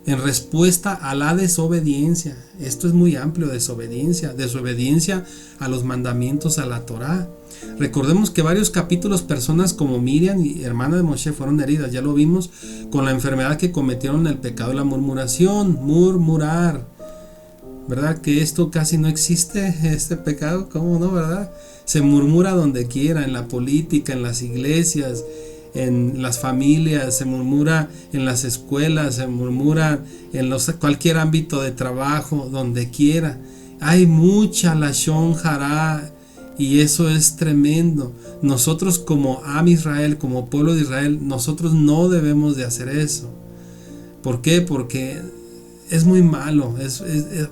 en respuesta a la desobediencia. Esto es muy amplio, desobediencia a los mandamientos, a la Torá. Recordemos que varios capítulos personas como Miriam y hermana de Moshe fueron heridas, ya lo vimos, con la enfermedad que cometieron el pecado de la murmuración, murmurar, ¿verdad? Que esto casi no existe, este pecado, ¿cómo no, verdad? Se murmura donde quiera, en la política, en las iglesias, en las familias, se murmura en las escuelas, se murmura en cualquier ámbito de trabajo, donde quiera. Hay mucha lashon hará. Y eso es tremendo. Nosotros como Am Israel, como pueblo de Israel, nosotros no debemos de hacer eso. ¿Por qué? Porque es muy malo.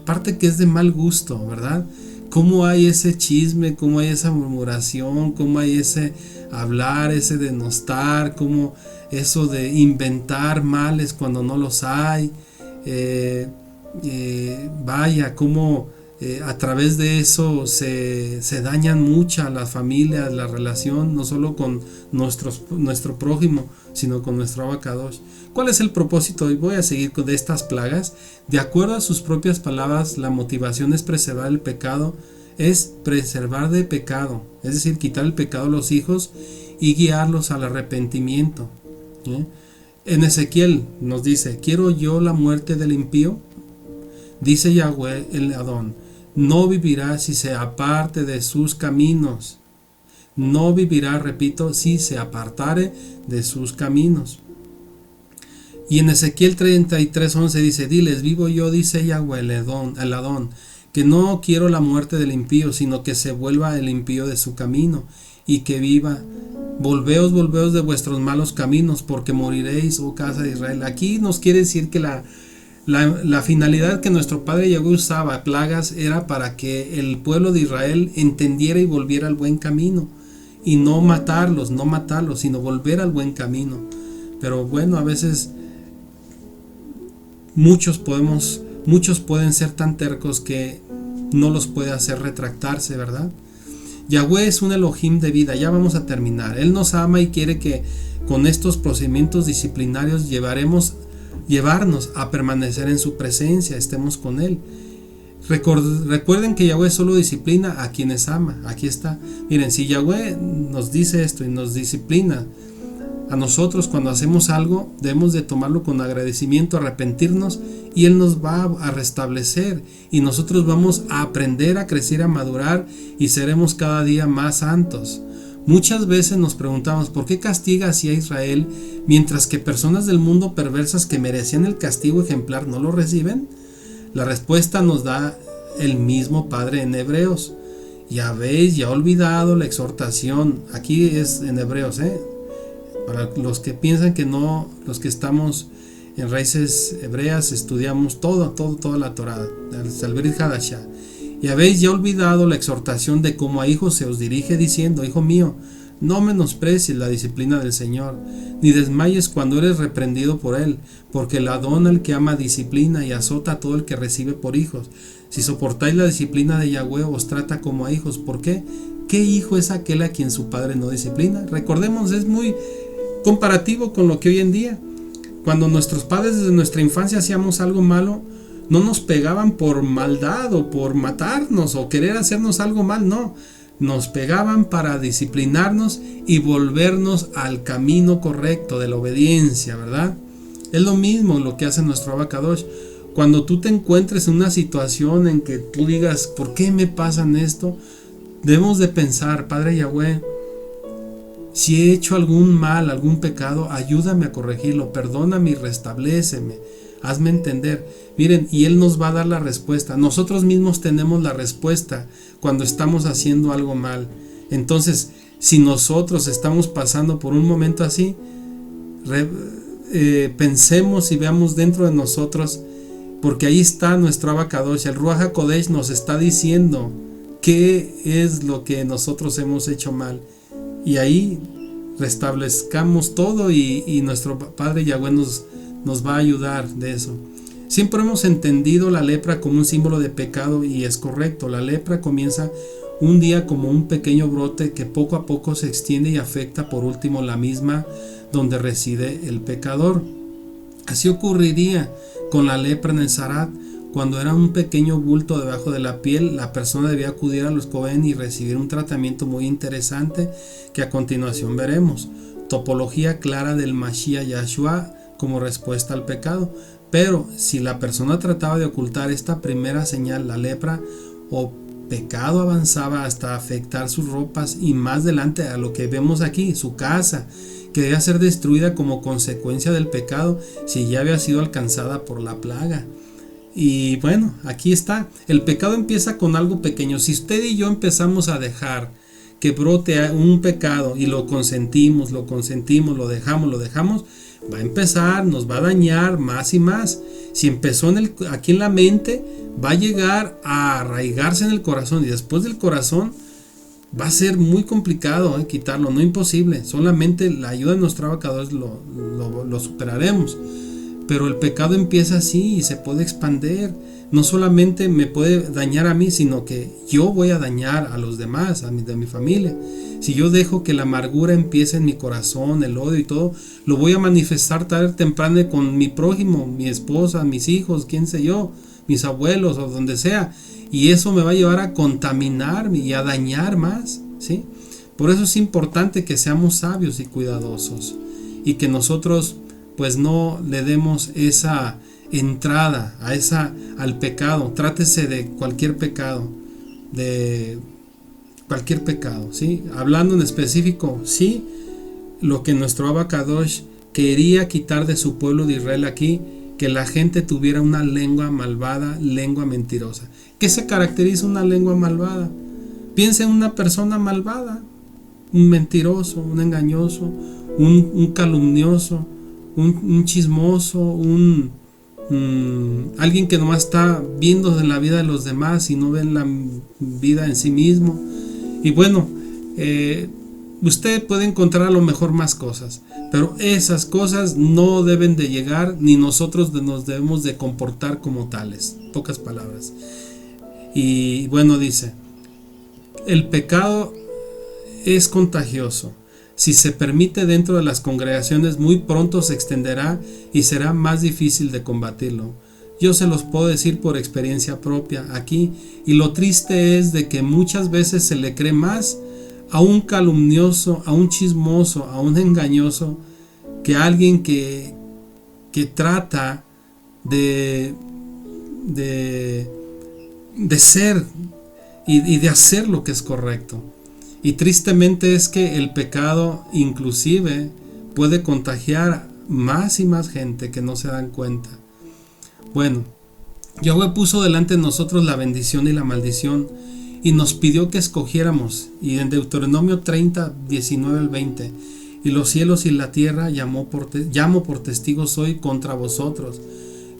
Aparte que es de mal gusto, ¿verdad? ¿Cómo hay ese chisme? ¿Cómo hay esa murmuración? ¿Cómo hay ese hablar, ese denostar? ¿Cómo eso de inventar males cuando no los hay? Vaya, cómo... a través de eso se dañan muchas las familias, la relación, no solo con nuestro prójimo, sino con nuestro Abacadosh. ¿Cuál es el propósito? Y voy a seguir con estas plagas. De acuerdo a sus propias palabras, la motivación es preservar el pecado, es preservar de pecado, es decir, quitar el pecado a los hijos y guiarlos al arrepentimiento. En Ezequiel nos dice: ¿quiero yo la muerte del impío? Dice Yahweh el Adón: no vivirá si se aparte de sus caminos. No vivirá, repito, si se apartare de sus caminos. Y en Ezequiel 33:11 dice: diles, vivo yo, dice Yahweh el Adón, que no quiero la muerte del impío, sino que se vuelva el impío de su camino y que viva. Volveos de vuestros malos caminos, porque moriréis, oh casa de Israel. Aquí nos quiere decir que la finalidad que nuestro padre Yahweh usaba, plagas, era para que el pueblo de Israel entendiera y volviera al buen camino. Y no matarlos, sino volver al buen camino. Pero bueno, a veces muchos pueden ser tan tercos que no los puede hacer retractarse, ¿verdad? Yahweh es un Elohim de vida. Ya vamos a terminar. Él nos ama y quiere que con estos procedimientos disciplinarios llevarnos a permanecer en su presencia, estemos con Él. Recuerden que Yahweh solo disciplina a quienes ama. Aquí está. Miren, si Yahweh nos dice esto y nos disciplina a nosotros cuando hacemos algo, debemos de tomarlo con agradecimiento, arrepentirnos, y Él nos va a restablecer y nosotros vamos a aprender a crecer, a madurar y seremos cada día más santos. Muchas veces nos preguntamos: ¿por qué castiga así a Israel mientras que personas del mundo perversas que merecían el castigo ejemplar no lo reciben? La respuesta nos da el mismo Padre en Hebreos. Ya habéis ya olvidado la exhortación. Aquí es en Hebreos, para los que piensan que no, los que estamos en raíces hebreas estudiamos toda la Torá, el Brit Hadashah. Y habéis ya olvidado la exhortación de cómo a hijos se os dirige diciendo: hijo mío, no menosprecies la disciplina del Señor, ni desmayes cuando eres reprendido por Él, porque el Adón al que ama disciplina y azota a todo el que recibe por hijos. Si soportáis la disciplina de Yahweh, os trata como a hijos. ¿Por qué? ¿Qué hijo es aquel a quien su padre no disciplina? Recordemos, es muy comparativo con lo que hoy en día. Cuando nuestros padres desde nuestra infancia hacíamos algo malo, no nos pegaban por maldad o por matarnos o querer hacernos algo mal, no. Nos pegaban para disciplinarnos y volvernos al camino correcto de la obediencia, ¿verdad? Es lo mismo lo que hace nuestro Abacadosh. Cuando tú te encuentres en una situación en que tú digas: ¿por qué me pasan esto? Debemos de pensar: Padre Yahweh, si he hecho algún mal, algún pecado, ayúdame a corregirlo, perdóname y restabléceme, hazme entender. Miren, y Él nos va a dar la respuesta. Nosotros mismos tenemos la respuesta cuando estamos haciendo algo mal. Entonces, si nosotros estamos pasando por un momento así, pensemos y veamos dentro de nosotros, porque ahí está nuestro Abacadosh. El Ruach HaKodesh nos está diciendo qué es lo que nosotros hemos hecho mal. y ahí restablezcamos todo y nuestro Padre Yahweh nos va a ayudar de eso. Siempre hemos entendido la lepra como un símbolo de pecado y es correcto. La lepra comienza un día como un pequeño brote que poco a poco se extiende y afecta por último la misma donde reside el pecador. Así ocurriría con la lepra en el Zarat. Cuando era un pequeño bulto debajo de la piel, la persona debía acudir a los Cohen y recibir un tratamiento muy interesante que a continuación veremos. Topología clara del Mashiach Yahshua como respuesta al pecado. Pero si la persona trataba de ocultar esta primera señal, la lepra o pecado avanzaba hasta afectar sus ropas y más adelante a lo que vemos aquí, su casa, que debía ser destruida como consecuencia del pecado si ya había sido alcanzada por la plaga. Y bueno, aquí está, el pecado empieza con algo pequeño. Si usted y yo empezamos a dejar que brote un pecado y lo consentimos, lo dejamos, va a empezar, nos va a dañar más y más. Si empezó aquí en la mente, va a llegar a arraigarse en el corazón y después del corazón va a ser muy complicado quitarlo, no imposible. Solamente la ayuda de nuestro abacador lo superaremos. Pero el pecado empieza así y se puede expandir. No solamente me puede dañar a mí, sino que yo voy a dañar a los demás, de mi familia. Si yo dejo que la amargura empiece en mi corazón, el odio y todo, lo voy a manifestar tarde o temprano con mi prójimo, mi esposa, mis hijos, quién sé yo, mis abuelos o donde sea. Y eso me va a llevar a contaminarme y a dañar más, ¿sí? Por eso es importante que seamos sabios y cuidadosos y que nosotros pues no le demos esa entrada al pecado. Trátese de cualquier pecado, ¿sí? Hablando en específico, sí, lo que nuestro Abacadosh quería quitar de su pueblo de Israel aquí, que la gente tuviera una lengua malvada, lengua mentirosa. ¿Qué se caracteriza una lengua malvada? Piensa en una persona malvada, un mentiroso, un engañoso, un calumnioso, un chismoso, alguien que nomás está viendo de la vida de los demás y no ve la vida en sí mismo. Y bueno, usted puede encontrar a lo mejor más cosas, pero esas cosas no deben de llegar, ni nosotros nos debemos de comportar como tales. Pocas palabras. Y bueno, dice, el pecado es contagioso. Si se permite dentro de las congregaciones, muy pronto se extenderá y será más difícil de combatirlo. Yo se los puedo decir por experiencia propia aquí, y lo triste es de que muchas veces se le cree más a un calumnioso, a un chismoso, a un engañoso, que a alguien que trata de ser y de hacer lo que es correcto. Y tristemente es que el pecado inclusive puede contagiar más y más gente que no se dan cuenta. Bueno, Yahweh puso delante de nosotros la bendición y la maldición y nos pidió que escogiéramos. Y en Deuteronomio 30, 19 al 20, y los cielos y la tierra llamo por testigos hoy contra vosotros,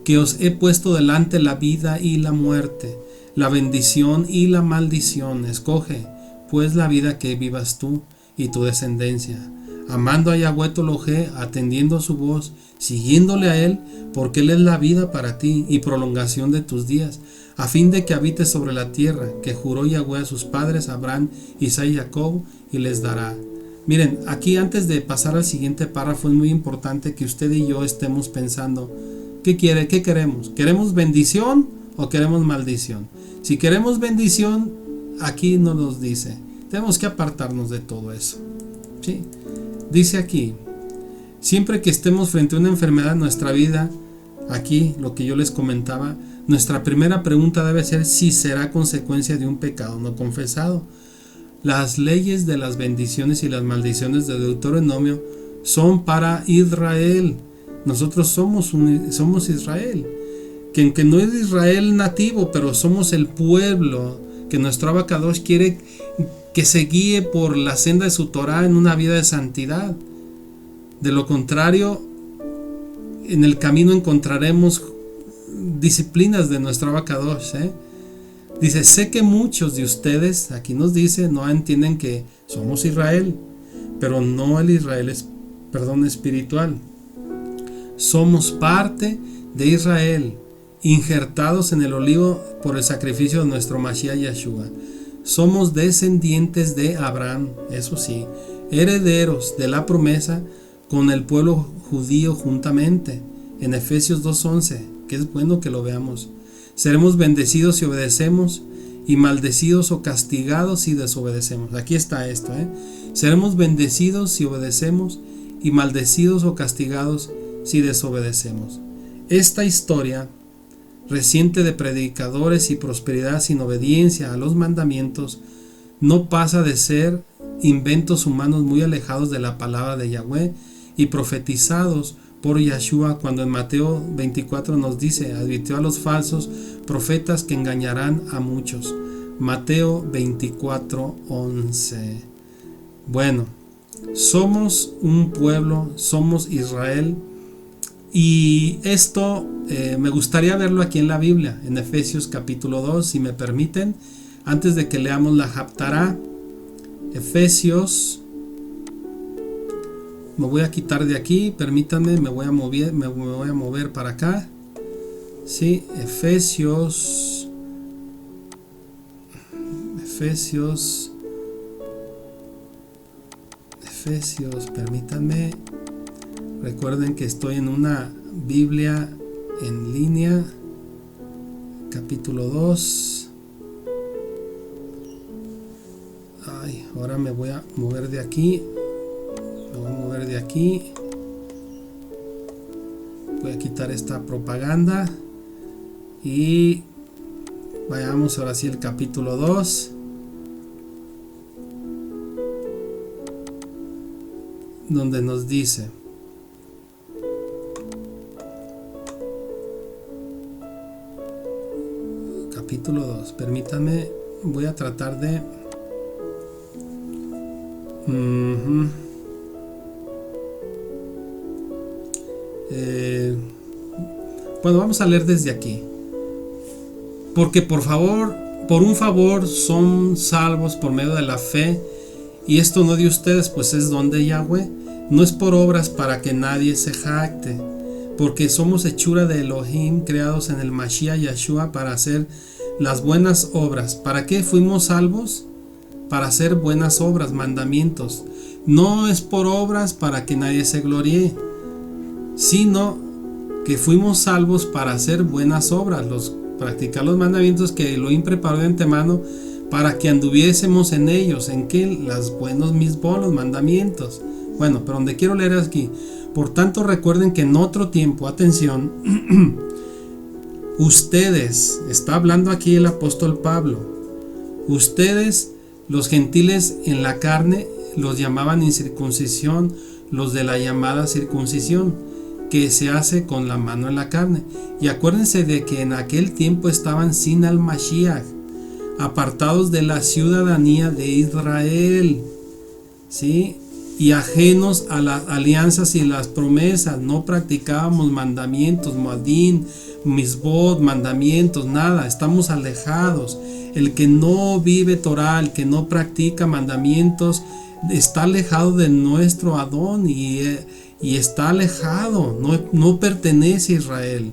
que os he puesto delante la vida y la muerte, la bendición y la maldición. Escoge pues la vida que vivas tú y tu descendencia, amando a Yahweh tu Elohim, atendiendo a su voz, siguiéndole a él, porque él es la vida para ti y prolongación de tus días, a fin de que habites sobre la tierra que juró Yahweh a sus padres Abraham, Isaac y Jacob, y les dará. Miren, aquí antes de pasar al siguiente párrafo es muy importante que usted y yo estemos pensando, ¿qué queremos? ¿Queremos bendición o queremos maldición? Si queremos bendición, aquí nos dice, tenemos que apartarnos de todo eso, ¿sí? Dice aquí, siempre que estemos frente a una enfermedad en nuestra vida, aquí lo que yo les comentaba, nuestra primera pregunta debe ser si será consecuencia de un pecado no confesado. Las leyes de las bendiciones y las maldiciones de Deuteronomio son para Israel. Nosotros somos Israel, que aunque no es Israel nativo, pero somos el pueblo que nuestro Abacadosh quiere que se guíe por la senda de su Torah en una vida de santidad. De lo contrario, en el camino encontraremos disciplinas de nuestro Abacadosh, Dice, sé que muchos de ustedes, aquí nos dice, no entienden que somos Israel. pero no el Israel espiritual. Somos parte de Israel, injertados en el olivo por el sacrificio de nuestro Mashiach Yeshua. Somos descendientes de Abraham, eso sí, herederos de la promesa con el pueblo judío juntamente. En Efesios 2:11, que es bueno que lo veamos. Seremos bendecidos si obedecemos y maldecidos o castigados si desobedecemos. Aquí está esto, Seremos bendecidos si obedecemos y maldecidos o castigados si desobedecemos. Esta historia reciente de predicadores y prosperidad sin obediencia a los mandamientos no pasa de ser inventos humanos muy alejados de la palabra de Yahweh y profetizados por Yeshua cuando en Mateo 24 nos dice: advirtió a los falsos profetas que engañarán a muchos. Mateo 24:11. Bueno, somos un pueblo, somos Israel, y esto me gustaría verlo aquí en la Biblia, en Efesios capítulo 2, si me permiten, antes de que leamos la Haftará. Efesios, me voy a quitar de aquí, permítanme, me voy a mover para acá. Sí, Efesios, permítanme. Recuerden que estoy en una Biblia en línea, capítulo 2. Ay, ahora me voy a mover de aquí. Voy a quitar esta propaganda y vayamos ahora sí al capítulo 2, donde nos dice: capítulo 2, permítanme, voy a tratar de bueno, vamos a leer desde aquí, porque por un favor son salvos por medio de la fe, y esto no de ustedes, pues es don de Yahweh, no es por obras para que nadie se jacte, porque somos hechura de Elohim, creados en el Mashiach Yeshua para hacer las buenas obras. ¿Para qué fuimos salvos? Para hacer buenas obras, mandamientos. No es por obras para que nadie se gloríe, sino que fuimos salvos para hacer buenas obras, practicar los mandamientos que Elohim preparó de antemano para que anduviésemos en ellos. ¿En qué? Los buenos mismos, los mandamientos. Bueno, pero donde quiero leer es aquí: por tanto recuerden que en otro tiempo, atención, ustedes, está hablando aquí el apóstol Pablo, ustedes, los gentiles en la carne, los llamaban incircuncisión, los de la llamada circuncisión, que se hace con la mano en la carne. Y acuérdense de que en aquel tiempo estaban sin al Mashiach, apartados de la ciudadanía de Israel, ¿sí? Y ajenos a las alianzas y las promesas. No practicábamos mandamientos, moadín, misbot, mandamientos, nada. Estamos alejados. El que no vive Torah, el que no practica mandamientos, está alejado de nuestro Adón y está alejado, no pertenece a Israel,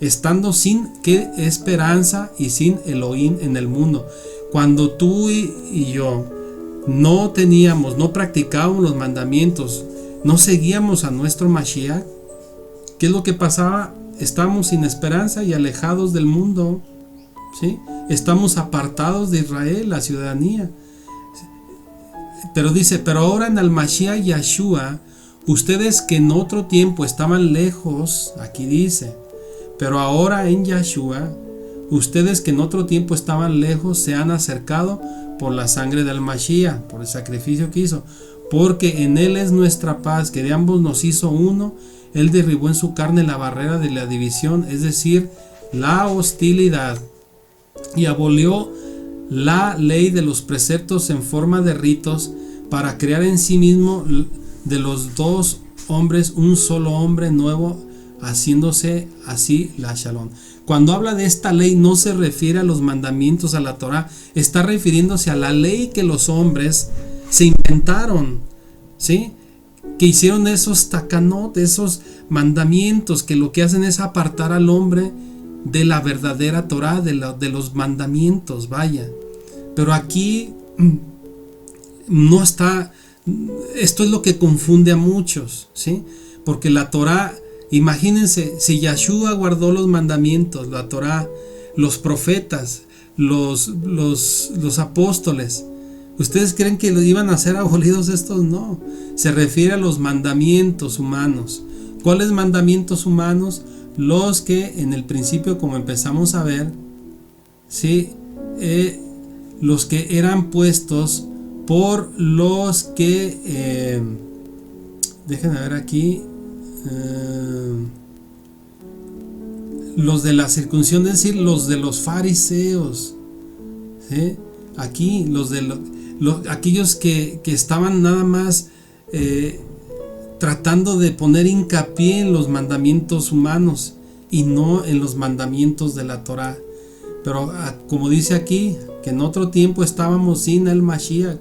estando sin qué esperanza y sin Elohim en el mundo. Cuando tú y yo no practicábamos los mandamientos, no seguíamos a nuestro Mashiach, ¿qué es lo que pasaba? Estamos sin esperanza y alejados del mundo, ¿sí? Estamos apartados de Israel, la ciudadanía. Pero dice: pero ahora en el Mashiach Yeshua, ustedes que en otro tiempo estaban lejos, aquí dice, pero ahora en Yeshua, ustedes que en otro tiempo estaban lejos, se han acercado por la sangre del Mashiach, por el sacrificio que hizo, porque en él es nuestra paz, que de ambos nos hizo uno. Él derribó en su carne la barrera de la división, es decir, la hostilidad, y abolió la ley de los preceptos en forma de ritos, para crear en sí mismo de los dos hombres un solo hombre nuevo, haciéndose así la Shalom. Cuando habla de esta ley no se refiere a los mandamientos, a la Torah, está refiriéndose a la ley que los hombres se inventaron ¿sí? Que hicieron esos takanot, esos mandamientos, que lo que hacen es apartar al hombre de la verdadera Torah, de los mandamientos, vaya. Pero aquí no está, esto es lo que confunde a muchos, ¿sí? Porque la Torah, imagínense, si Yahshua guardó los mandamientos, la Torah, los profetas, los apóstoles, ¿ustedes creen que lo iban a ser abolidos estos? No, se refiere a los mandamientos humanos. ¿Cuáles mandamientos humanos? Los que en el principio, como empezamos a ver, ¿sí? Los que eran puestos por los que, déjenme ver aquí, los de la circuncisión, es decir, los de los fariseos, ¿sí? Aquí, aquellos que estaban nada más tratando de poner hincapié en los mandamientos humanos y no en los mandamientos de la Torah. Pero como dice aquí, que en otro tiempo estábamos sin el Mashiach,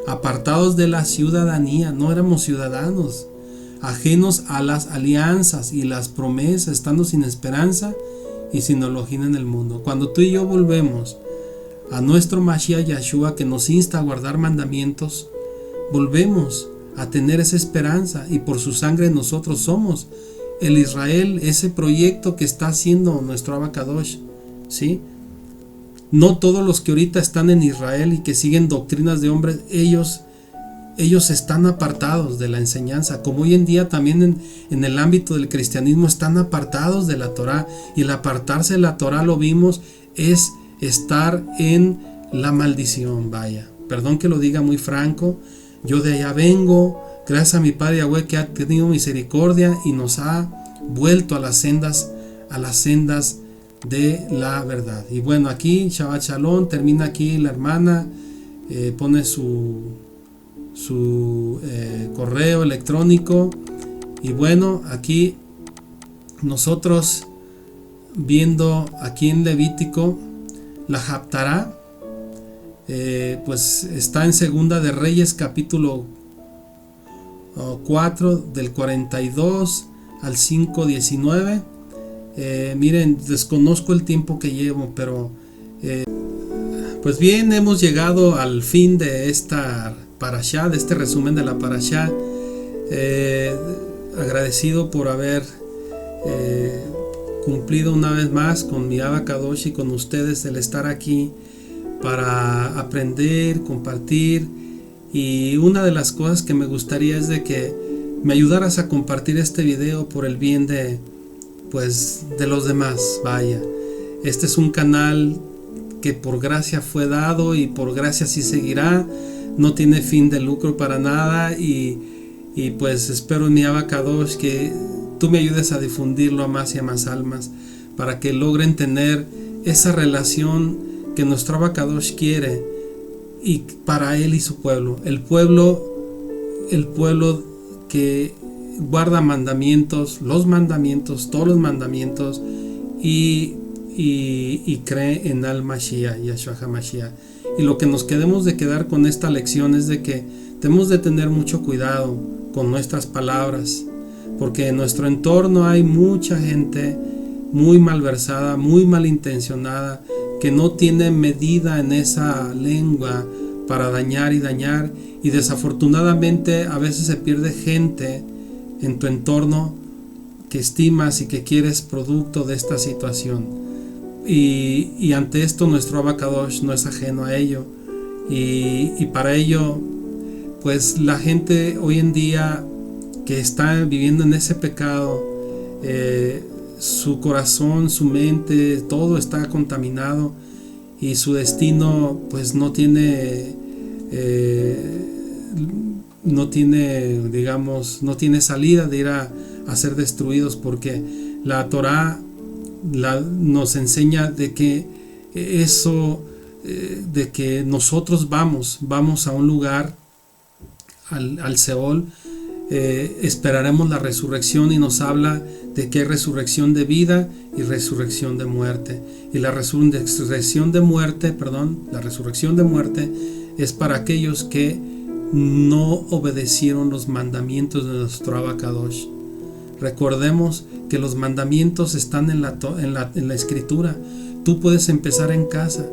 apartados de la ciudadanía, no éramos ciudadanos, ajenos a las alianzas y las promesas, estando sin esperanza y sin Elohim en el mundo. Cuando tú y yo volvemos a nuestro Mashiach Yahshua, que nos insta a guardar mandamientos, volvemos a tener esa esperanza, y por su sangre nosotros somos el Israel, ese proyecto que está haciendo nuestro Abacadosh, ¿sí? No todos los que ahorita están en Israel y que siguen doctrinas de hombres, ellos están apartados de la enseñanza, como hoy en día también en el ámbito del cristianismo están apartados de la Torah, y el apartarse de la Torah, lo vimos, es estar en la maldición, vaya. Perdón que lo diga muy franco, yo de allá vengo, gracias a mi Padre Yahweh, que ha tenido misericordia y nos ha vuelto a las sendas de la verdad. Y bueno, aquí Shabbat Shalom, termina aquí la hermana, pone su correo electrónico, y bueno, aquí nosotros viendo aquí en Levítico la Haftará, pues está en Segunda de Reyes capítulo 4 del 42 al 5:19. Miren, desconozco el tiempo que llevo, pero pues bien, hemos llegado al fin de esta parashá, de este resumen de la parashá. Agradecido por haber cumplido una vez más con mi Abacadosh y con ustedes, el estar aquí para aprender, compartir. Y una de las cosas que me gustaría es de que me ayudaras a compartir este video por el bien de los demás. Vaya, este es un canal que por gracia fue dado y por gracia sí seguirá, no tiene fin de lucro para nada, y pues espero en mi Abacadosh que tú me ayudes a difundirlo a más y a más almas, para que logren tener esa relación que nuestro Abacadosh quiere, y para él y su pueblo, el pueblo que guarda mandamientos, todos los mandamientos, y cree en Al-Mashiach, Yahshua HaMashiach. Y lo que nos quedemos de quedar con esta lección es de que tenemos de tener mucho cuidado con nuestras palabras, porque en nuestro entorno hay mucha gente muy malversada, muy malintencionada, que no tiene medida en esa lengua para dañar, y desafortunadamente a veces se pierde gente en tu entorno que estimas y que quieres producto de esta situación, y ante esto nuestro Abacadosh no es ajeno a ello, y para ello pues la gente hoy en día que está viviendo en ese pecado, su corazón, su mente, todo está contaminado, y su destino pues no tiene salida de ir a ser destruidos, porque la Torah nos enseña de que de que nosotros vamos a un lugar, al Seol, esperaremos la resurrección, y nos habla de que hay resurrección de vida y resurrección de muerte, y la resurrección de muerte es para aquellos que no obedecieron los mandamientos de nuestro Abacadosh. Recordemos que los mandamientos están en la escritura. Tú puedes empezar en casa.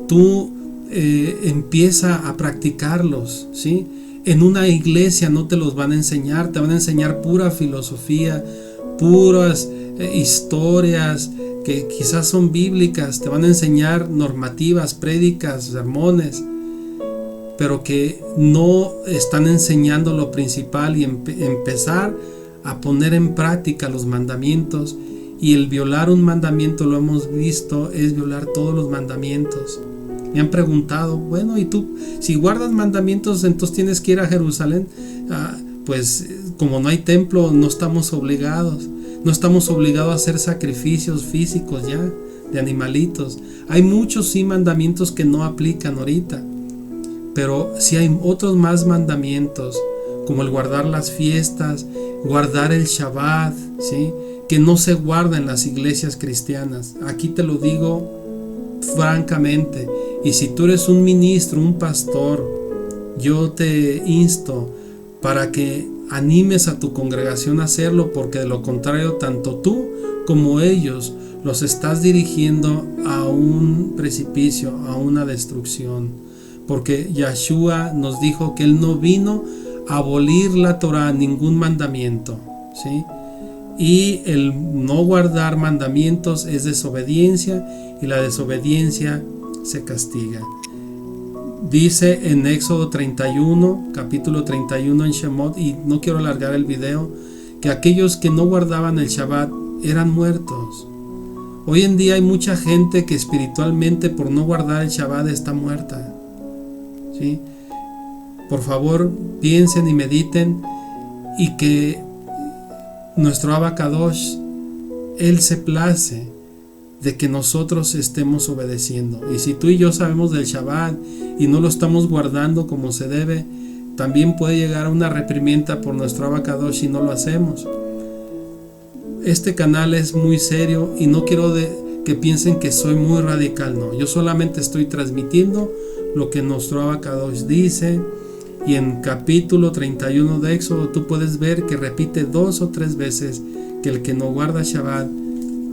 Tú empieza a practicarlos, ¿sí? En una iglesia no te los van a enseñar. Te van a enseñar pura filosofía, puras historias que quizás son bíblicas. Te van a enseñar normativas, prédicas, sermones, pero que no están enseñando lo principal y empezar a poner en práctica los mandamientos. Y el violar un mandamiento, lo hemos visto, es violar todos los mandamientos. Me han preguntado, bueno, ¿y tú? Si guardas mandamientos, entonces tienes que ir a Jerusalén. Pues como no hay templo, no estamos obligados. No estamos obligados a hacer sacrificios físicos ya, de animalitos. Hay muchos sí mandamientos que no aplican ahorita. Pero sí hay otros más mandamientos, como el guardar las fiestas, guardar el Shabbat, ¿sí? Que no se guarda en las iglesias cristianas. Aquí te lo digo francamente. Y si tú eres un ministro, un pastor, yo te insto para que animes a tu congregación a hacerlo, porque de lo contrario, tanto tú como ellos los estás dirigiendo a un precipicio, a una destrucción. Porque Yahshua nos dijo que Él no vino a abolir la Torah, ningún mandamiento, ¿sí? Y el no guardar mandamientos es desobediencia, y la desobediencia se castiga. Dice en Éxodo 31, capítulo 31 en Shemot, y no quiero alargar el video, que aquellos que no guardaban el Shabbat eran muertos. Hoy en día hay mucha gente que espiritualmente por no guardar el Shabbat está muerta, ¿sí? Por favor, piensen y mediten, y que nuestro Abacadosh, Él se place de que nosotros estemos obedeciendo. Y si tú y yo sabemos del Shabbat y no lo estamos guardando como se debe, también puede llegar a una reprimenda por nuestro Abacadosh si no lo hacemos. Este canal es muy serio y no quiero que piensen que soy muy radical, no. Yo solamente estoy transmitiendo lo que nuestro Abacadosh dice. Y en capítulo 31 de Éxodo tú puedes ver que repite 2 o 3 veces que el que no guarda Shabbat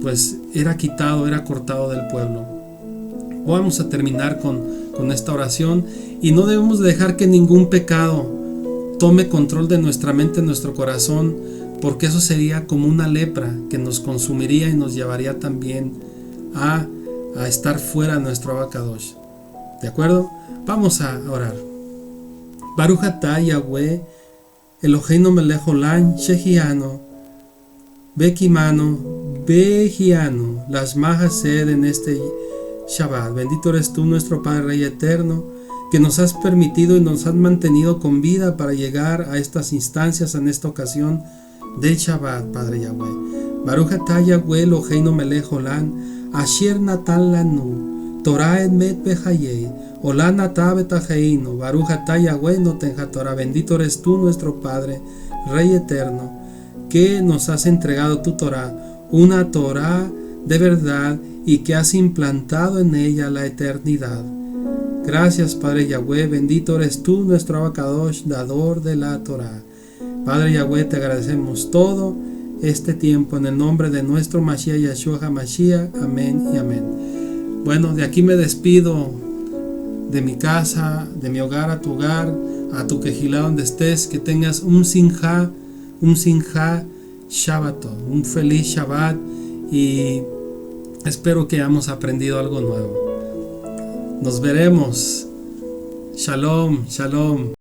pues era quitado, era cortado del pueblo. Vamos a terminar con esta oración, y no debemos dejar que ningún pecado tome control de nuestra mente, nuestro corazón, porque eso sería como una lepra que nos consumiría y nos llevaría también a estar fuera de nuestro Abacadosh. ¿De acuerdo? Vamos a orar. Baruch atah Yahweh Eloheinu melech olam shehianu bekimanu bejianu las mahased en este Shabbat. Bendito eres tú, nuestro Padre Rey eterno, que nos has permitido y nos has mantenido con vida para llegar a estas instancias, en esta ocasión del Shabbat, Padre Yahweh. Baruch atah Yahweh Eloheinu melech olam asher natan lanu Torah emet bechayei Olam atah betajeinu Baruch atah Yahweh noten haTorah. Bendito eres tú, nuestro Padre Rey eterno, que nos has entregado tu Torah, una Torah de verdad, y que has implantado en ella la eternidad. Gracias, Padre Yahweh. Bendito eres tú, nuestro Abacadosh, dador de la Torah. Padre Yahweh, te agradecemos todo este tiempo en el nombre de nuestro Mashiach Yahshua HaMashiach. Amén y amén. Bueno, de aquí me despido, de mi casa, de mi hogar a tu hogar, a tu quejilá donde estés. Que tengas un sinjá Shabbato, un feliz Shabbat, y espero que hayamos aprendido algo nuevo. Nos veremos. Shalom, shalom.